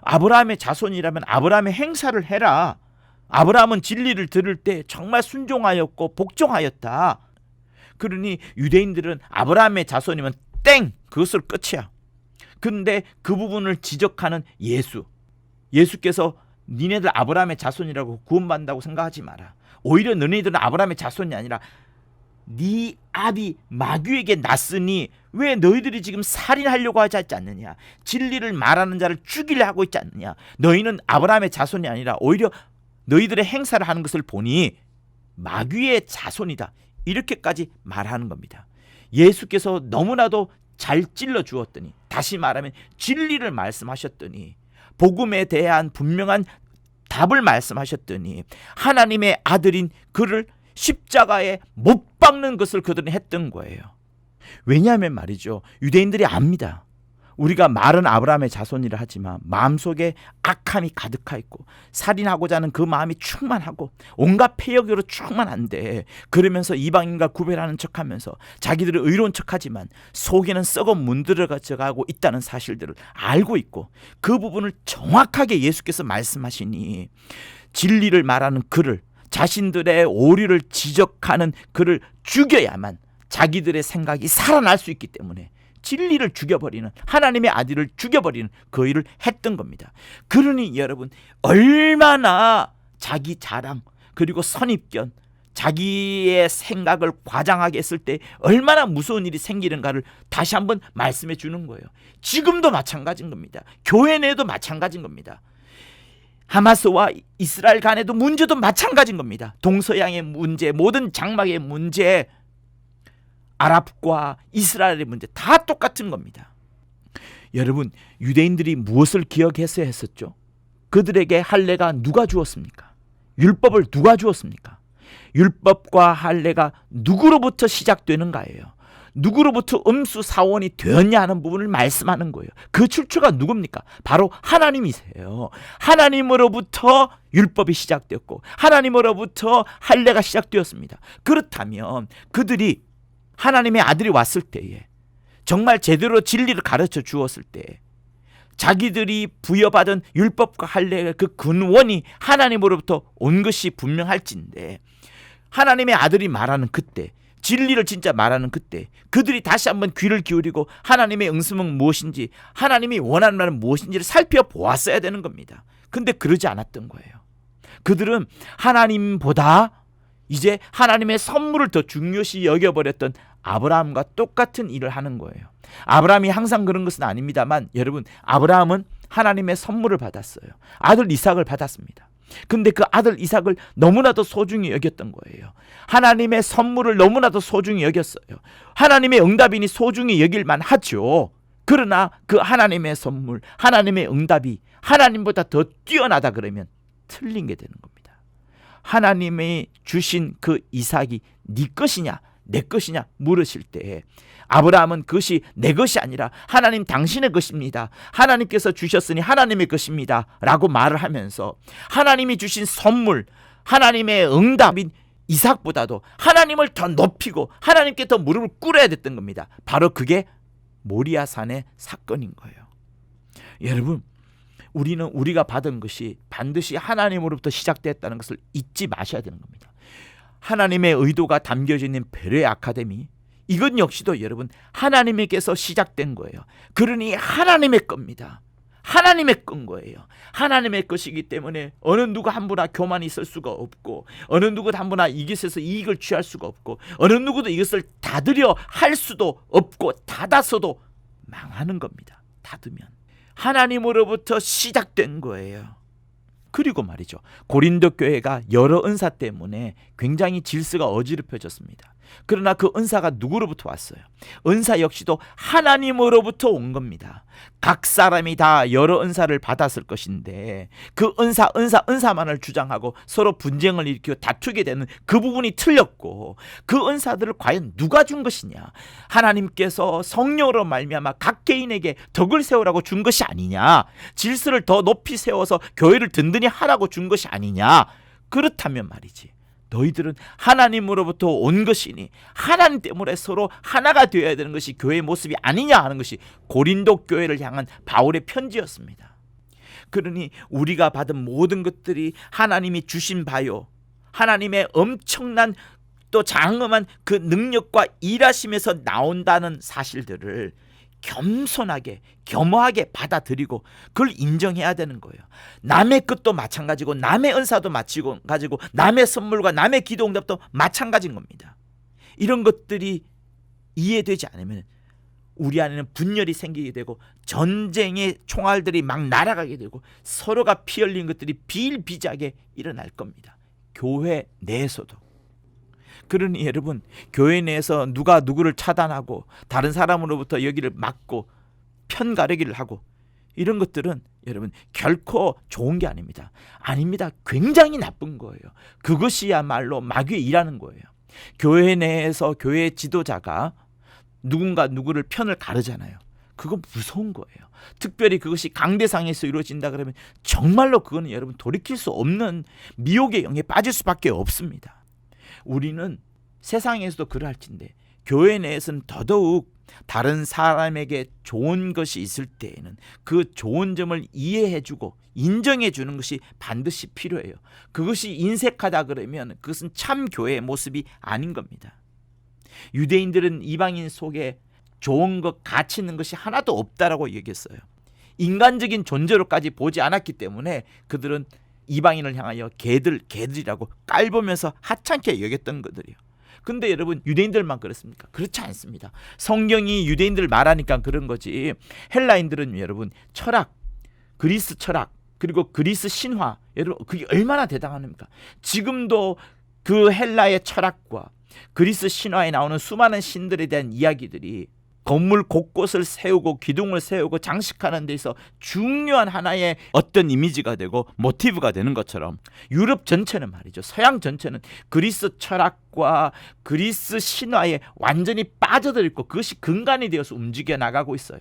아브라함의 자손이라면 아브라함의 행사를 해라. 아브라함은 진리를 들을 때 정말 순종하였고 복종하였다. 그러니 유대인들은 아브라함의 자손이면 땡! 그것으로 끝이야. 그런데 그 부분을 지적하는 예수께서 니네들 아브라함의 자손이라고 구원받는다고 생각하지 마라. 오히려 너희들은 아브라함의 자손이 아니라 네 아비 마귀에게 났으니 왜 너희들이 지금 살인하려고 하지 않느냐, 진리를 말하는 자를 죽이려 하고 있지 않느냐. 너희는 아브라함의 자손이 아니라 오히려 너희들의 행사를 하는 것을 보니 마귀의 자손이다, 이렇게까지 말하는 겁니다. 예수께서 너무나도 잘 찔러 주었더니, 다시 말하면 진리를 말씀하셨더니, 복음에 대한 분명한 답을 말씀하셨더니 하나님의 아들인 그를 십자가에 못 박는 것을 그들은 했던 거예요. 왜냐하면 말이죠, 유대인들이 압니다. 우리가 말은 아브라함의 자손이라 하지만 마음속에 악함이 가득하 있고 살인하고자 하는 그 마음이 충만하고 온갖 폐역으로 충만한데, 그러면서 이방인과 구별하는 척하면서 자기들은 의로운 척하지만 속에는 썩어 문드러져가고 있다는 사실들을 알고 있고, 그 부분을 정확하게 예수께서 말씀하시니 진리를 말하는 그를, 자신들의 오류를 지적하는 그를 죽여야만 자기들의 생각이 살아날 수 있기 때문에 진리를 죽여버리는, 하나님의 아들을 죽여버리는 그 일을 했던 겁니다. 그러니 여러분, 얼마나 자기 자랑 그리고 선입견, 자기의 생각을 과장하게 했을 때 얼마나 무서운 일이 생기는가를 다시 한번 말씀해 주는 거예요. 지금도 마찬가지인 겁니다. 교회 내에도 마찬가지인 겁니다. 하마스와 이스라엘 간에도 문제도 마찬가지인 겁니다. 동서양의 문제, 모든 장막의 문제, 아랍과 이스라엘의 문제 다 똑같은 겁니다. 여러분, 유대인들이 무엇을 기억해서 했었죠? 그들에게 할례가 누가 주었습니까? 율법을 누가 주었습니까? 율법과 할례가 누구로부터 시작되는가예요. 누구로부터 음수사원이 되었냐 하는 부분을 말씀하는 거예요. 그 출처가 누굽니까? 바로 하나님이세요. 하나님으로부터 율법이 시작되었고 하나님으로부터 할례가 시작되었습니다. 그렇다면 그들이 하나님의 아들이 왔을 때에, 정말 제대로 진리를 가르쳐 주었을 때, 자기들이 부여받은 율법과 할례의 그 근원이 하나님으로부터 온 것이 분명할진데, 하나님의 아들이 말하는 그때, 진리를 진짜 말하는 그때 그들이 다시 한번 귀를 기울이고 하나님의 응심은 무엇인지, 하나님이 원하는 말은 무엇인지를 살펴보았어야 되는 겁니다. 근데 그러지 않았던 거예요. 그들은 하나님보다 이제 하나님의 선물을 더 중요시 여겨버렸던 아브라함과 똑같은 일을 하는 거예요. 아브라함이 항상 그런 것은 아닙니다만, 여러분, 아브라함은 하나님의 선물을 받았어요. 아들 이삭을 받았습니다. 근데 그 아들 이삭을 너무나도 소중히 여겼던 거예요. 하나님의 선물을 너무나도 소중히 여겼어요. 하나님의 응답이니 소중히 여길만 하죠. 그러나 그 하나님의 선물, 하나님의 응답이 하나님보다 더 뛰어나다 그러면 틀린 게 되는 겁니다. 하나님이 주신 그 이삭이 네 것이냐 내 것이냐 물으실 때, 아브라함은 그것이 내 것이 아니라 하나님 당신의 것입니다, 하나님께서 주셨으니 하나님의 것입니다 라고 말을 하면서 하나님이 주신 선물, 하나님의 응답인 이삭보다도 하나님을 더 높이고 하나님께 더 무릎을 꿇어야 됐던 겁니다. 바로 그게 모리아산의 사건인 거예요. 여러분, 우리는 우리가 받은 것이 반드시 하나님으로부터 시작됐다는 것을 잊지 마셔야 되는 겁니다. 하나님의 의도가 담겨져 있는 베레 아카데미, 이건 역시도 여러분 하나님에게서 시작된 거예요. 그러니 하나님의 겁니다. 하나님의 건 거예요. 하나님의 것이기 때문에 어느 누구 한 분나 교만이 있을 수가 없고, 어느 누구 한 분나 이것에서 이익을 취할 수가 없고, 어느 누구도 이것을 닫으려 할 수도 없고, 닫아서도 망하는 겁니다. 닫으면 하나님으로부터 시작된 거예요. 그리고 말이죠, 고린도 교회가 여러 은사 때문에 굉장히 질서가 어지럽혀졌습니다. 그러나 그 은사가 누구로부터 왔어요? 은사 역시도 하나님으로부터 온 겁니다. 각 사람이 다 여러 은사를 받았을 것인데 그 은사만을 주장하고 서로 분쟁을 일으키고 다투게 되는 그 부분이 틀렸고, 그 은사들을 과연 누가 준 것이냐? 하나님께서 성령으로 말미암아 각 개인에게 덕을 세우라고 준 것이 아니냐? 질서를 더 높이 세워서 교회를 든든히 하라고 준 것이 아니냐? 그렇다면 말이지, 너희들은 하나님으로부터 온 것이니 하나님 때문에 서로 하나가 되어야 되는 것이 교회의 모습이 아니냐 하는 것이 고린도 교회를 향한 바울의 편지였습니다. 그러니 우리가 받은 모든 것들이 하나님이 주신 바요, 하나님의 엄청난 또 장엄한 그 능력과 일하심에서 나온다는 사실들을 겸손하게 겸허하게 받아들이고 그걸 인정해야 되는 거예요. 남의 것도 마찬가지고 남의 은사도 마찬가지고 남의 선물과 남의 기도 응답도 마찬가지인 겁니다. 이런 것들이 이해되지 않으면 우리 안에는 분열이 생기게 되고 전쟁의 총알들이 막 날아가게 되고 서로가 피 흘린 것들이 비일비재하게 일어날 겁니다. 교회 내에서도. 그러니 여러분, 교회 내에서 누가 누구를 차단하고 다른 사람으로부터 여기를 막고 편가르기를 하고 이런 것들은 여러분 결코 좋은 게 아닙니다. 아닙니다. 굉장히 나쁜 거예요. 그것이야말로 마귀의 일하는 거예요. 교회 내에서 교회 지도자가 누군가 누구를 편을 가르잖아요. 그거 무서운 거예요. 특별히 그것이 강대상에서 이루어진다 그러면 정말로 그거는 여러분 돌이킬 수 없는 미혹의 영에 빠질 수밖에 없습니다. 우리는 세상에서도 그럴진데 교회 내에서는 더더욱 다른 사람에게 좋은 것이 있을 때에는 그 좋은 점을 이해해주고 인정해주는 것이 반드시 필요해요. 그것이 인색하다 그러면 그것은 참 교회의 모습이 아닌 겁니다. 유대인들은 이방인 속에 좋은 것, 가치 있는 것이 하나도 없다라고 얘기했어요. 인간적인 존재로까지 보지 않았기 때문에 그들은 이방인을 향하여 개들이라고 깔보면서 하찮게 여겼던 것들이에요. 근데 여러분, 유대인들만 그렇습니까? 그렇지 않습니다. 성경이 유대인들을 말하니까 그런 거지. 헬라인들은 여러분 철학, 그리스 철학, 그리고 그리스 신화, 여러분 그게 얼마나 대단합니까? 지금도 그 헬라의 철학과 그리스 신화에 나오는 수많은 신들에 대한 이야기들이 건물 곳곳을 세우고 기둥을 세우고 장식하는 데서 중요한 하나의 어떤 이미지가 되고 모티브가 되는 것처럼 유럽 전체는 말이죠. 서양 전체는 그리스 철학과 그리스 신화에 완전히 빠져들어 있고 그것이 근간이 되어서 움직여 나가고 있어요.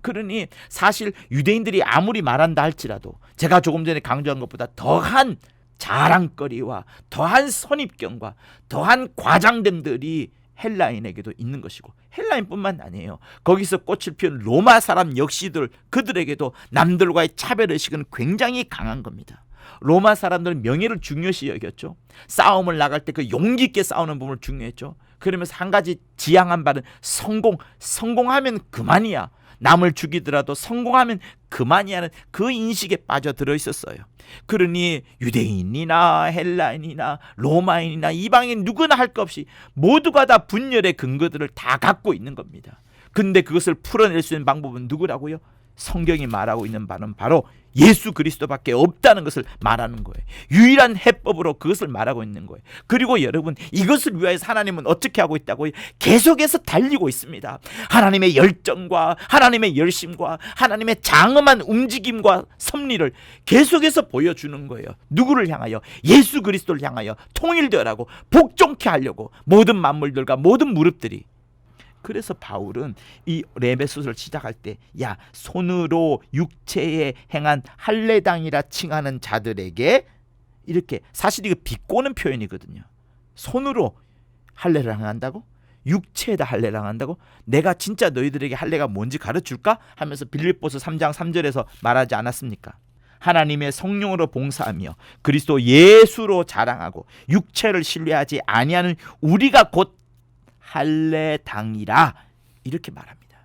그러니 사실 유대인들이 아무리 말한다 할지라도 제가 조금 전에 강조한 것보다 더한 자랑거리와 더한 선입견과 더한 과장됨들이 헬라인에게도 있는 것이고 헬라인뿐만 아니에요. 거기서 꽃을 피운 로마 사람 역시들 그들에게도 남들과의 차별의식은 굉장히 강한 겁니다. 로마 사람들은 명예를 중요시 여겼죠. 싸움을 나갈 때 그 용기 있게 싸우는 부분을 중요했죠. 그러면서 한 가지 지향한 바는 성공하면 그만이야. 남을 죽이더라도 성공하면 그만이라는 그 인식에 빠져들어 있었어요. 그러니 유대인이나 헬라인이나 로마인이나 이방인 누구나 할 것 없이 모두가 다 분열의 근거들을 다 갖고 있는 겁니다. 근데 그것을 풀어낼 수 있는 방법은 누구라고요? 성경이 말하고 있는 바는 바로 예수 그리스도밖에 없다는 것을 말하는 거예요. 유일한 해법으로 그것을 말하고 있는 거예요. 그리고 여러분, 이것을 위하여서 하나님은 어떻게 하고 있다고요? 계속해서 달리고 있습니다. 하나님의 열정과 하나님의 열심과 하나님의 장엄한 움직임과 섭리를 계속해서 보여주는 거예요. 누구를 향하여? 예수 그리스도를 향하여 통일되라고, 복종케 하려고, 모든 만물들과 모든 무릎들이. 그래서 바울은 이 에베소서를 시작할 때 야, 손으로 육체에 행한 할례당이라 칭하는 자들에게, 이렇게, 사실 이거 비꼬는 표현이거든요. 손으로 할례를 행한다고? 육체에다 할례를 행한다고? 내가 진짜 너희들에게 할례가 뭔지 가르쳐줄까? 하면서 빌립보서 3장 3절에서 말하지 않았습니까? 하나님의 성령으로 봉사하며 그리스도 예수로 자랑하고 육체를 신뢰하지 아니하는 우리가 곧 할례당이라, 이렇게 말합니다.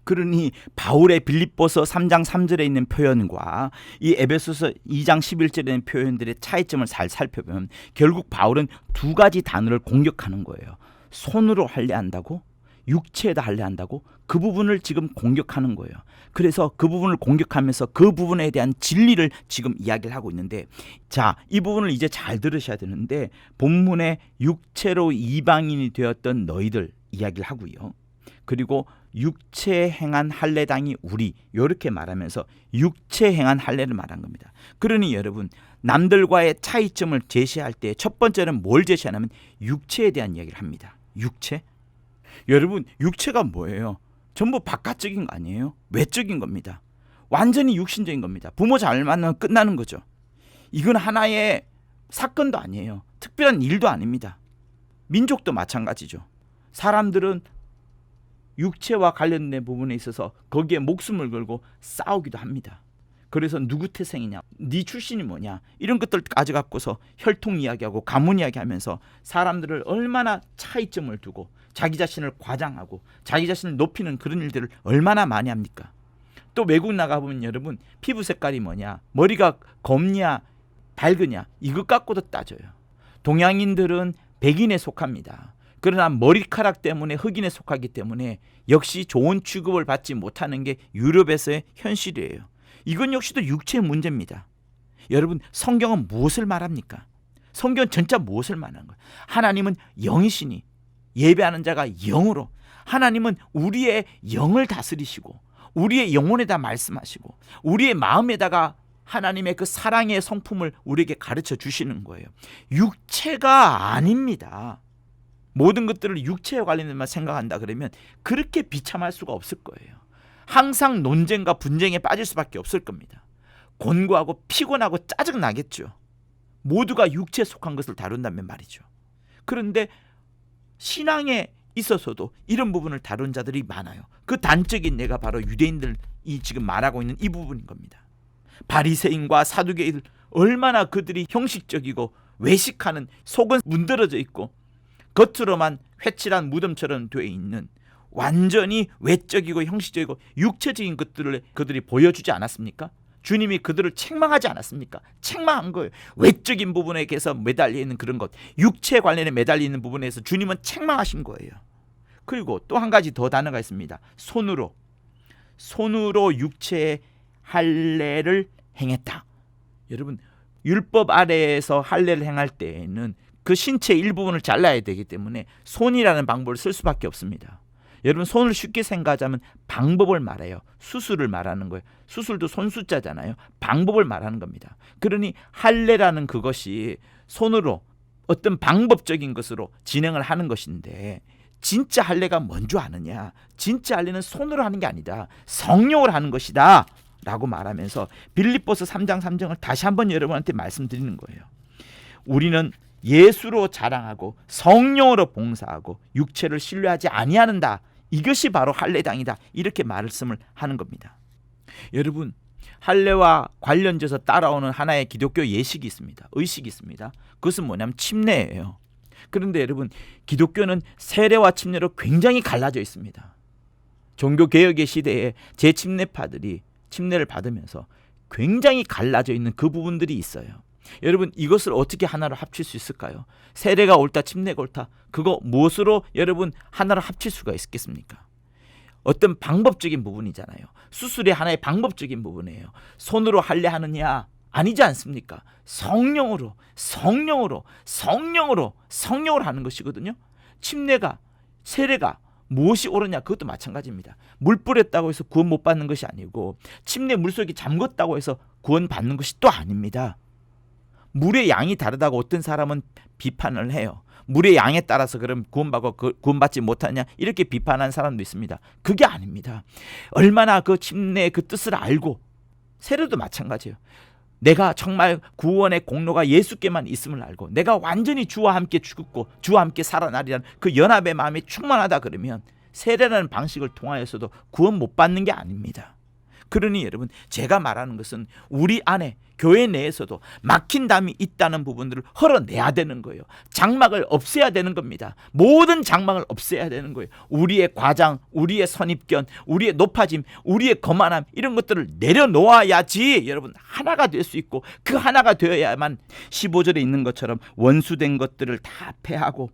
그러니 바울의 빌립보서 3장 3절에 있는 표현과 이 에베소서 2장 11절에 있는 표현들의 차이점을 잘 살펴보면 결국 바울은 두 가지 단어를 공격하는 거예요. 손으로 할례한다고, 육체에다 할례한다고, 그 부분을 지금 공격하는 거예요. 그래서 그 부분을 공격하면서 그 부분에 대한 진리를 지금 이야기를 하고 있는데, 자, 이 부분을 이제 잘 들으셔야 되는데, 본문에 육체로 이방인이 되었던 너희들 이야기를 하고요. 그리고 육체 행한 할례당이 우리, 이렇게 말하면서 육체 행한 할례를 말한 겁니다. 그러니 여러분, 남들과의 차이점을 제시할 때 첫 번째는 뭘 제시하냐면 육체에 대한 이야기를 합니다. 육체? 여러분, 육체가 뭐예요? 전부 바깥적인 거 아니에요? 외적인 겁니다. 완전히 육신적인 겁니다. 부모 잘 만나면 끝나는 거죠. 이건 하나의 사건도 아니에요. 특별한 일도 아닙니다. 민족도 마찬가지죠. 사람들은 육체와 관련된 부분에 있어서 거기에 목숨을 걸고 싸우기도 합니다. 그래서 누구 태생이냐, 네 출신이 뭐냐, 이런 것들 가져갖고서 혈통 이야기하고 가문 이야기하면서 사람들을 얼마나 차이점을 두고 자기 자신을 과장하고 자기 자신을 높이는 그런 일들을 얼마나 많이 합니까? 또 외국 나가보면 여러분 피부 색깔이 뭐냐, 머리가 검냐 밝으냐 이것 갖고도 따져요. 동양인들은 백인에 속합니다. 그러나 머리카락 때문에 흑인에 속하기 때문에 역시 좋은 취급을 받지 못하는 게 유럽에서의 현실이에요. 이건 역시도 육체의 문제입니다. 여러분 성경은 무엇을 말합니까? 성경은 진짜 무엇을 말하는 거예요? 하나님은 영이시니 예배하는 자가 영으로, 하나님은 우리의 영을 다스리시고 우리의 영혼에다 말씀하시고 우리의 마음에다가 하나님의 그 사랑의 성품을 우리에게 가르쳐 주시는 거예요. 육체가 아닙니다. 모든 것들을 육체에 관련된 만 생각한다 그러면 그렇게 비참할 수가 없을 거예요. 항상 논쟁과 분쟁에 빠질 수밖에 없을 겁니다. 곤고하고 피곤하고 짜증나겠죠. 모두가 육체에 속한 것을 다룬다면 말이죠. 그런데 신앙에 있어서도 이런 부분을 다룬 자들이 많아요. 그 단적인 예가 바로 유대인들이 지금 말하고 있는 이 부분인 겁니다. 바리새인과 사두개인들 얼마나 그들이 형식적이고 외식하는, 속은 문드러져 있고 겉으로만 회칠한 무덤처럼 되어 있는 완전히 외적이고 형식적이고 육체적인 것들을 그들이 보여주지 않았습니까? 주님이 그들을 책망하지 않았습니까? 책망한 거예요. 외적인 부분에서 매달려 있는 그런 것, 육체 관련에 매달려 있는 부분에서 주님은 책망하신 거예요. 그리고 또 한 가지 더 단어가 있습니다. 손으로 육체의 할례를 행했다. 여러분 율법 아래에서 할례를 행할 때에는 그 신체 일부분을 잘라야 되기 때문에 손이라는 방법을 쓸 수밖에 없습니다. 여러분 손을 쉽게 생각하자면 방법을 말해요. 수술을 말하는 거예요. 수술도 손수자잖아요. 방법을 말하는 겁니다. 그러니 할례라는 그것이 손으로 어떤 방법적인 것으로 진행을 하는 것인데 진짜 할례가 뭔 줄 아느냐? 진짜 할례는 손으로 하는 게 아니다. 성령으로 하는 것이다 라고 말하면서 빌립보서 3장 3절을 다시 한번 여러분한테 말씀드리는 거예요. 우리는 예수로 자랑하고 성령으로 봉사하고 육체를 신뢰하지 아니하는다. 이것이 바로 할례당이다. 이렇게 말씀을 하는 겁니다. 여러분 할례와 관련돼서 따라오는 하나의 기독교 예식이 있습니다. 의식이 있습니다. 그것은 뭐냐면 침례예요. 그런데 여러분 기독교는 세례와 침례로 굉장히 갈라져 있습니다. 종교개혁의 시대에 재침례파들이 침례를 받으면서 굉장히 갈라져 있는 그 부분들이 있어요. 여러분 이것을 어떻게 하나로 합칠 수 있을까요? 세례가 옳다 침례가 옳다 그거 무엇으로 여러분 하나로 합칠 수가 있겠습니까? 어떤 방법적인 부분이잖아요. 수술이 하나의 방법적인 부분이에요. 손으로 할례하느냐 아니지 않습니까? 성령으로 하는 것이거든요. 침례가 세례가 무엇이 옳으냐 그것도 마찬가지입니다. 물 뿌렸다고 해서 구원 못 받는 것이 아니고 침례 물속에 잠궜다고 해서 구원 받는 것이 또 아닙니다. 물의 양이 다르다고 어떤 사람은 비판을 해요. 물의 양에 따라서 그럼 구원받고 구원받지 못하냐 이렇게 비판하는 사람도 있습니다. 그게 아닙니다. 얼마나 그 침례의 그 뜻을 알고 세례도 마찬가지예요. 내가 정말 구원의 공로가 예수께만 있음을 알고 내가 완전히 주와 함께 죽고 주와 함께 살아나리라는 그 연합의 마음이 충만하다 그러면 세례라는 방식을 통하여서도 구원 못 받는 게 아닙니다. 그러니 여러분 제가 말하는 것은 우리 안에 교회 내에서도 막힌 담이 있다는 부분들을 헐어내야 되는 거예요. 장막을 없애야 되는 겁니다. 모든 장막을 없애야 되는 거예요. 우리의 과장, 우리의 선입견, 우리의 높아짐, 우리의 거만함 이런 것들을 내려놓아야지 여러분 하나가 될 수 있고 그 하나가 되어야만 15절에 있는 것처럼 원수된 것들을 다 패하고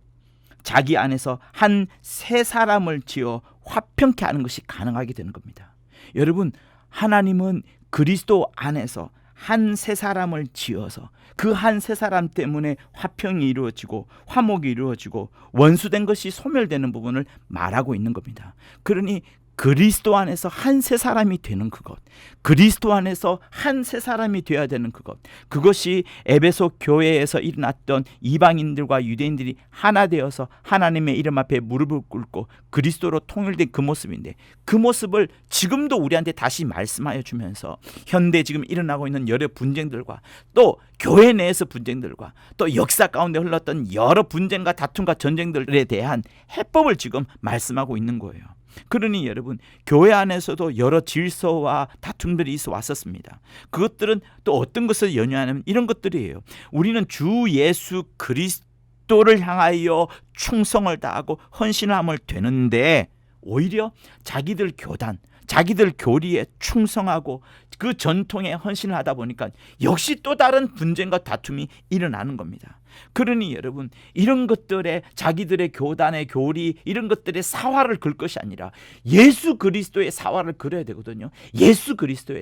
자기 안에서 한 새 사람을 지어 화평케 하는 것이 가능하게 되는 겁니다. 여러분 하나님은 그리스도 안에서 한 새 사람을 지어서 그 한 새 사람 때문에 화평이 이루어지고 화목이 이루어지고 원수된 것이 소멸되는 부분을 말하고 있는 겁니다. 그러니 그리스도 안에서 한 새 사람이 되는 그것, 그리스도 안에서 한 새 사람이 되어야 되는 그것, 그것이 에베소 교회에서 일어났던 이방인들과 유대인들이 하나 되어서 하나님의 이름 앞에 무릎을 꿇고 그리스도로 통일된 그 모습인데 그 모습을 지금도 우리한테 다시 말씀하여 주면서 현대 지금 일어나고 있는 여러 분쟁들과 또 교회 내에서 분쟁들과 또 역사 가운데 흘렀던 여러 분쟁과 다툼과 전쟁들에 대한 해법을 지금 말씀하고 있는 거예요. 그러니 여러분, 교회 안에서도 여러 질서와 다툼들이 있어 왔었습니다. 그것들은 또 어떤 것을 연유하냐면 이런 것들이에요. 우리는 주 예수 그리스도를 향하여 충성을 다하고 헌신을 하면 되는데, 오히려 자기들 교단, 자기들 교리에 충성하고 그 전통에 헌신을 하다 보니까 역시 또 다른 분쟁과 다툼이 일어나는 겁니다. 그러니 여러분, 이런 것들에 자기들의 교단의 교리, 이런 것들의 사활을 걸 것이 아니라 예수 그리스도의 사활을 걸어야 되거든요. 예수 그리스도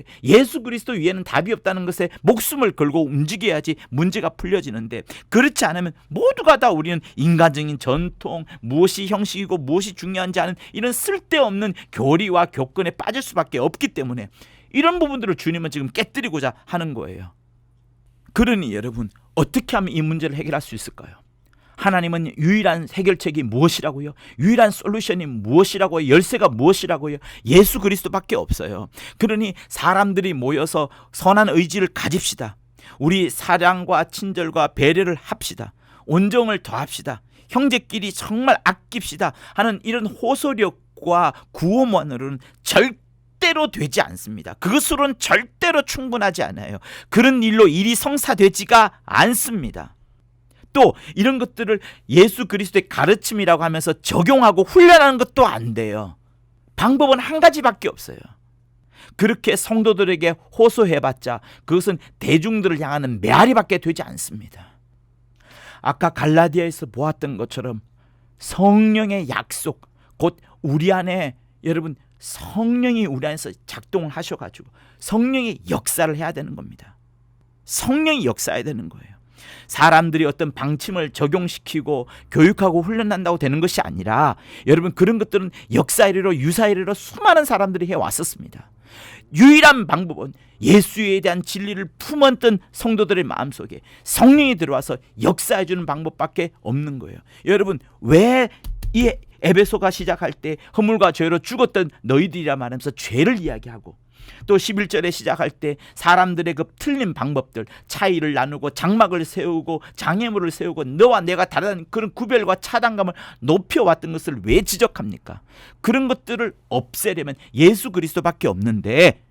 위에는 답이 없다는 것에 목숨을 걸고 움직여야지 문제가 풀려지는데, 그렇지 않으면 모두가 다 우리는 인간적인 전통, 무엇이 형식이고 무엇이 중요한지 아는 이런 쓸데없는 교리와 교권에 빠질 수밖에 없기 때문에 이런 부분들을 주님은 지금 깨뜨리고자 하는 거예요. 그러니 여러분, 어떻게 하면 이 문제를 해결할 수 있을까요? 하나님은 유일한 해결책이 무엇이라고요? 유일한 솔루션이 무엇이라고요? 열쇠가 무엇이라고요? 예수 그리스도밖에 없어요. 그러니 사람들이 모여서 선한 의지를 가집시다. 우리 사랑과 친절과 배려를 합시다. 온정을 더합시다. 형제끼리 정말 아낍시다 하는 이런 호소력과 구호만으로는 절대로 되지 않습니다. 그것으로는 절대로 충분하지 않아요. 그런 일로 일이 성사되지가 않습니다. 또 이런 것들을 예수 그리스도의 가르침이라고 하면서 적용하고 훈련하는 것도 안 돼요. 방법은 한 가지밖에 없어요. 그렇게 성도들에게 호소해봤자 그것은 대중들을 향하는 메아리밖에 되지 않습니다. 아까 갈라디아에서 보았던 것처럼 성령의 약속, 곧 우리 안에, 여러분, 성령이 우리 안에서 작동을 하셔가지고 성령의 역사를 해야 되는 겁니다. 성령이 역사해야 되는 거예요. 사람들이 어떤 방침을 적용시키고 교육하고 훈련한다고 되는 것이 아니라, 여러분, 그런 것들은 역사 이래로 유사 이래로 수많은 사람들이 해왔었습니다. 유일한 방법은 예수에 대한 진리를 품었던 성도들의 마음속에 성령이 들어와서 역사해주는 방법밖에 없는 거예요. 여러분, 왜 이 에베소가 시작할 때 허물과 죄로 죽었던 너희들이라 말하면서 죄를 이야기하고, 또 11절에 시작할 때 사람들의 그 틀린 방법들, 차이를 나누고 장막을 세우고 장애물을 세우고 너와 내가 다르다는 그런 구별과 차단감을 높여왔던 것을 왜 지적합니까? 그런 것들을 없애려면 예수 그리스도밖에 없는데,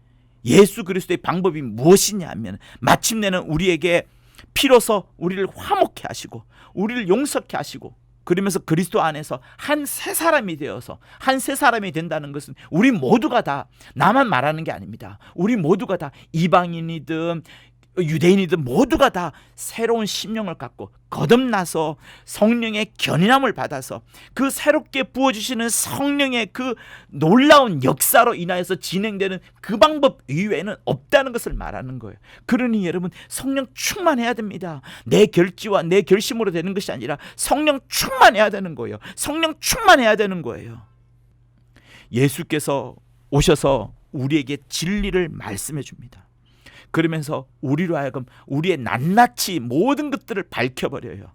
예수 그리스도의 방법이 무엇이냐 하면 마침내는 우리에게 피로서 우리를 화목케 하시고 우리를 용서케 하시고, 그러면서 그리스도 안에서 한 새 사람이 되어서, 한 새 사람이 된다는 것은 우리 모두가 다, 나만 말하는 게 아닙니다. 우리 모두가 다, 이방인이든 유대인이든 모두가 다 새로운 심령을 갖고 거듭나서 성령의 견인함을 받아서 그 새롭게 부어주시는 성령의 그 놀라운 역사로 인하여서 진행되는 그 방법 이외에는 없다는 것을 말하는 거예요. 그러니 여러분, 성령 충만해야 됩니다. 내 결지와 내 결심으로 되는 것이 아니라 성령 충만해야 되는 거예요. 성령 충만해야 되는 거예요. 예수께서 오셔서 우리에게 진리를 말씀해 줍니다. 그러면서 우리로 하여금 우리의 낱낱이 모든 것들을 밝혀버려요.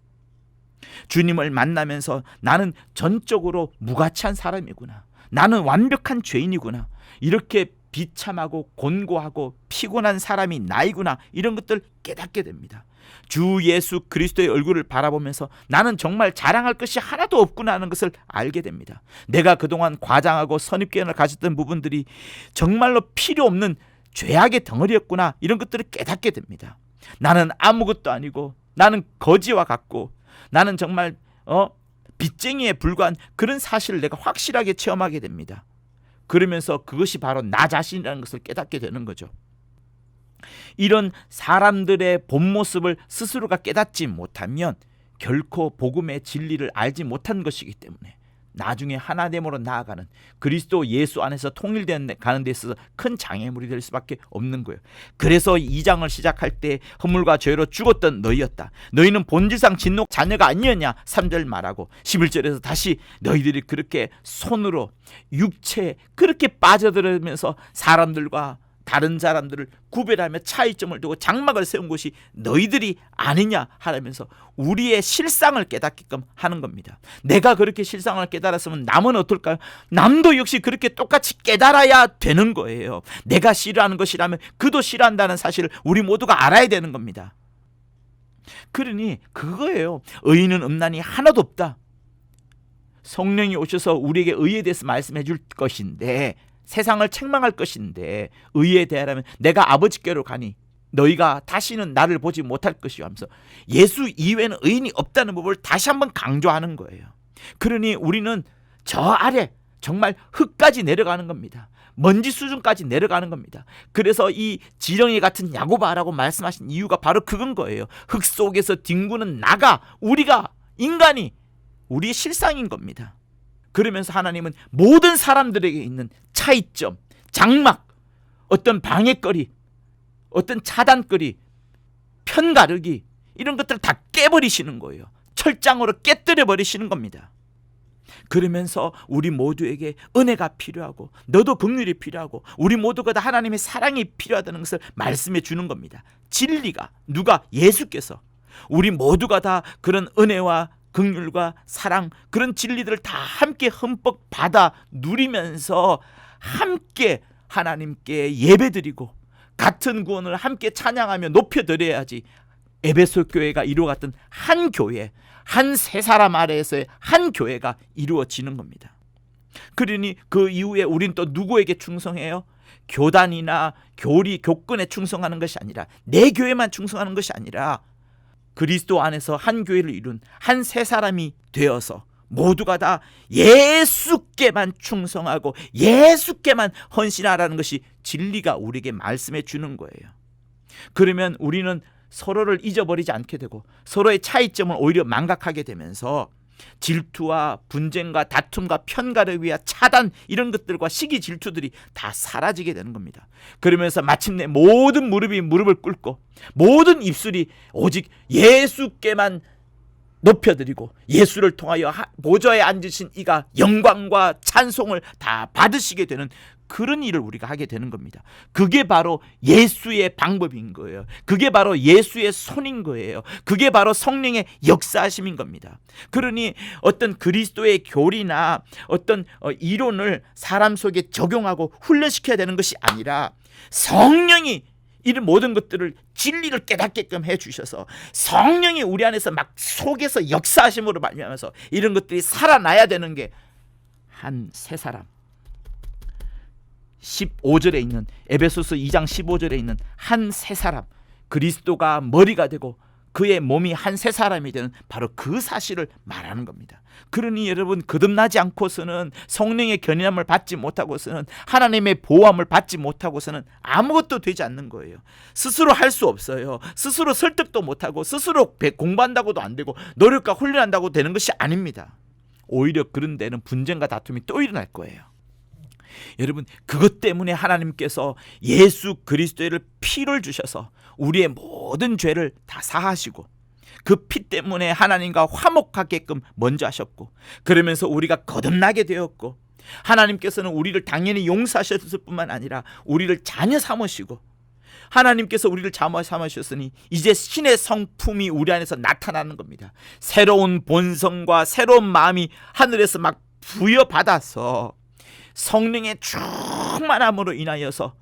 주님을 만나면서 나는 전적으로 무가치한 사람이구나, 나는 완벽한 죄인이구나, 이렇게 비참하고 곤고하고 피곤한 사람이 나이구나, 이런 것들 깨닫게 됩니다. 주 예수 그리스도의 얼굴을 바라보면서 나는 정말 자랑할 것이 하나도 없구나 하는 것을 알게 됩니다. 내가 그동안 과장하고 선입견을 가졌던 부분들이 정말로 필요 없는 죄악의 덩어리였구나, 이런 것들을 깨닫게 됩니다. 나는 아무것도 아니고, 나는 거지와 같고, 나는 정말 빚쟁이에 불과한 그런 사실을 내가 확실하게 체험하게 됩니다. 그러면서 그것이 바로 나 자신이라는 것을 깨닫게 되는 거죠. 이런 사람들의 본 모습을 스스로가 깨닫지 못하면 결코 복음의 진리를 알지 못한 것이기 때문에 나중에 하나됨으로 나아가는, 그리스도 예수 안에서 통일되는 가는 데 있어서 큰 장애물이 될 수밖에 없는 거예요. 그래서 2장을 시작할 때 허물과 죄로 죽었던 너희였다, 너희는 본질상 진노 자녀가 아니었냐 3절 말하고, 11절에서 다시 너희들이 그렇게 손으로 육체에 그렇게 빠져들면서 사람들과 다른 사람들을 구별하며 차이점을 두고 장막을 세운 것이 너희들이 아니냐 하라면서 우리의 실상을 깨닫게끔 하는 겁니다. 내가 그렇게 실상을 깨달았으면 남은 어떨까요? 남도 역시 그렇게 똑같이 깨달아야 되는 거예요. 내가 싫어하는 것이라면 그도 싫어한다는 사실을 우리 모두가 알아야 되는 겁니다. 그러니 그거예요. 의인은 없나니 하나도 없다. 성령이 오셔서 우리에게 의에 대해서 말씀해 줄 것인데, 세상을 책망할 것인데, 의에 대하라면 내가 아버지께로 가니 너희가 다시는 나를 보지 못할 것이요 하면서 예수 이외에는 의인이 없다는 법을 다시 한번 강조하는 거예요. 그러니 우리는 저 아래 정말 흙까지 내려가는 겁니다. 먼지 수준까지 내려가는 겁니다. 그래서 이 지렁이 같은 야고바라고 말씀하신 이유가 바로 그건 거예요. 흙 속에서 뒹구는 나가, 우리가, 인간이 우리의 실상인 겁니다. 그러면서 하나님은 모든 사람들에게 있는 차이점, 장막, 어떤 방해거리, 어떤 차단거리, 편가르기, 이런 것들을 다 깨버리시는 거예요. 철장으로 깨뜨려 버리시는 겁니다. 그러면서 우리 모두에게 은혜가 필요하고, 너도 긍휼이 필요하고, 우리 모두가 다 하나님의 사랑이 필요하다는 것을 말씀해 주는 겁니다. 진리가, 누가? 예수께서 우리 모두가 다 그런 은혜와 긍휼과 사랑, 그런 진리들을 다 함께 흠뻑 받아 누리면서 함께 하나님께 예배드리고 같은 구원을 함께 찬양하며 높여드려야지 에베소 교회가 이루어갔던 한 교회, 한 세 사람 아래에서의 한 교회가 이루어지는 겁니다. 그러니 그 이후에 우린 또 누구에게 충성해요? 교단이나 교리, 교권에 충성하는 것이 아니라, 내 교회만 충성하는 것이 아니라 그리스도 안에서 한 교회를 이룬 한 세 사람이 되어서 모두가 다 예수께만 충성하고 예수께만 헌신하라는 것이 진리가 우리에게 말씀해 주는 거예요. 그러면 우리는 서로를 잊어버리지 않게 되고 서로의 차이점을 오히려 망각하게 되면서 질투와 분쟁과 다툼과 편가르기와 차단, 이런 것들과 시기 질투들이 다 사라지게 되는 겁니다. 그러면서 마침내 모든 무릎이 무릎을 꿇고 모든 입술이 오직 예수께만 높여드리고 예수를 통하여 보좌에 앉으신 이가 영광과 찬송을 다 받으시게 되는 그런 일을 우리가 하게 되는 겁니다. 그게 바로 예수의 방법인 거예요. 그게 바로 예수의 손인 거예요. 그게 바로 성령의 역사하심인 겁니다. 그러니 어떤 그리스도의 교리나 어떤 이론을 사람 속에 적용하고 훈련시켜야 되는 것이 아니라 성령이 이런 모든 것들을, 진리를 깨닫게끔 해주셔서 성령이 우리 안에서 막 속에서 역사하심으로 말미암아서 이런 것들이 살아나야 되는 게 한 세 사람, 15절에 있는, 에베소서 2장 15절에 있는 한 세 사람, 그리스도가 머리가 되고 그의 몸이 한 세 사람이 되는 바로 그 사실을 말하는 겁니다. 그러니 여러분, 거듭나지 않고서는, 성령의 견인함을 받지 못하고서는, 하나님의 보호함을 받지 못하고서는 아무것도 되지 않는 거예요. 스스로 할 수 없어요. 스스로 설득도 못하고 스스로 공부한다고도 안 되고 노력과 훈련한다고 되는 것이 아닙니다. 오히려 그런 데는 분쟁과 다툼이 또 일어날 거예요. 여러분, 그것 때문에 하나님께서 예수 그리스도의 피를 주셔서 우리의 모든 죄를 다 사하시고 그 피 때문에 하나님과 화목하게끔 먼저 하셨고, 그러면서 우리가 거듭나게 되었고, 하나님께서는 우리를 당연히 용서하셨을 뿐만 아니라 우리를 자녀 삼으시고, 하나님께서 우리를 자녀 삼으셨으니 이제 신의 성품이 우리 안에서 나타나는 겁니다. 새로운 본성과 새로운 마음이 하늘에서 막 부여받아서 성령의 충만함으로 인하여서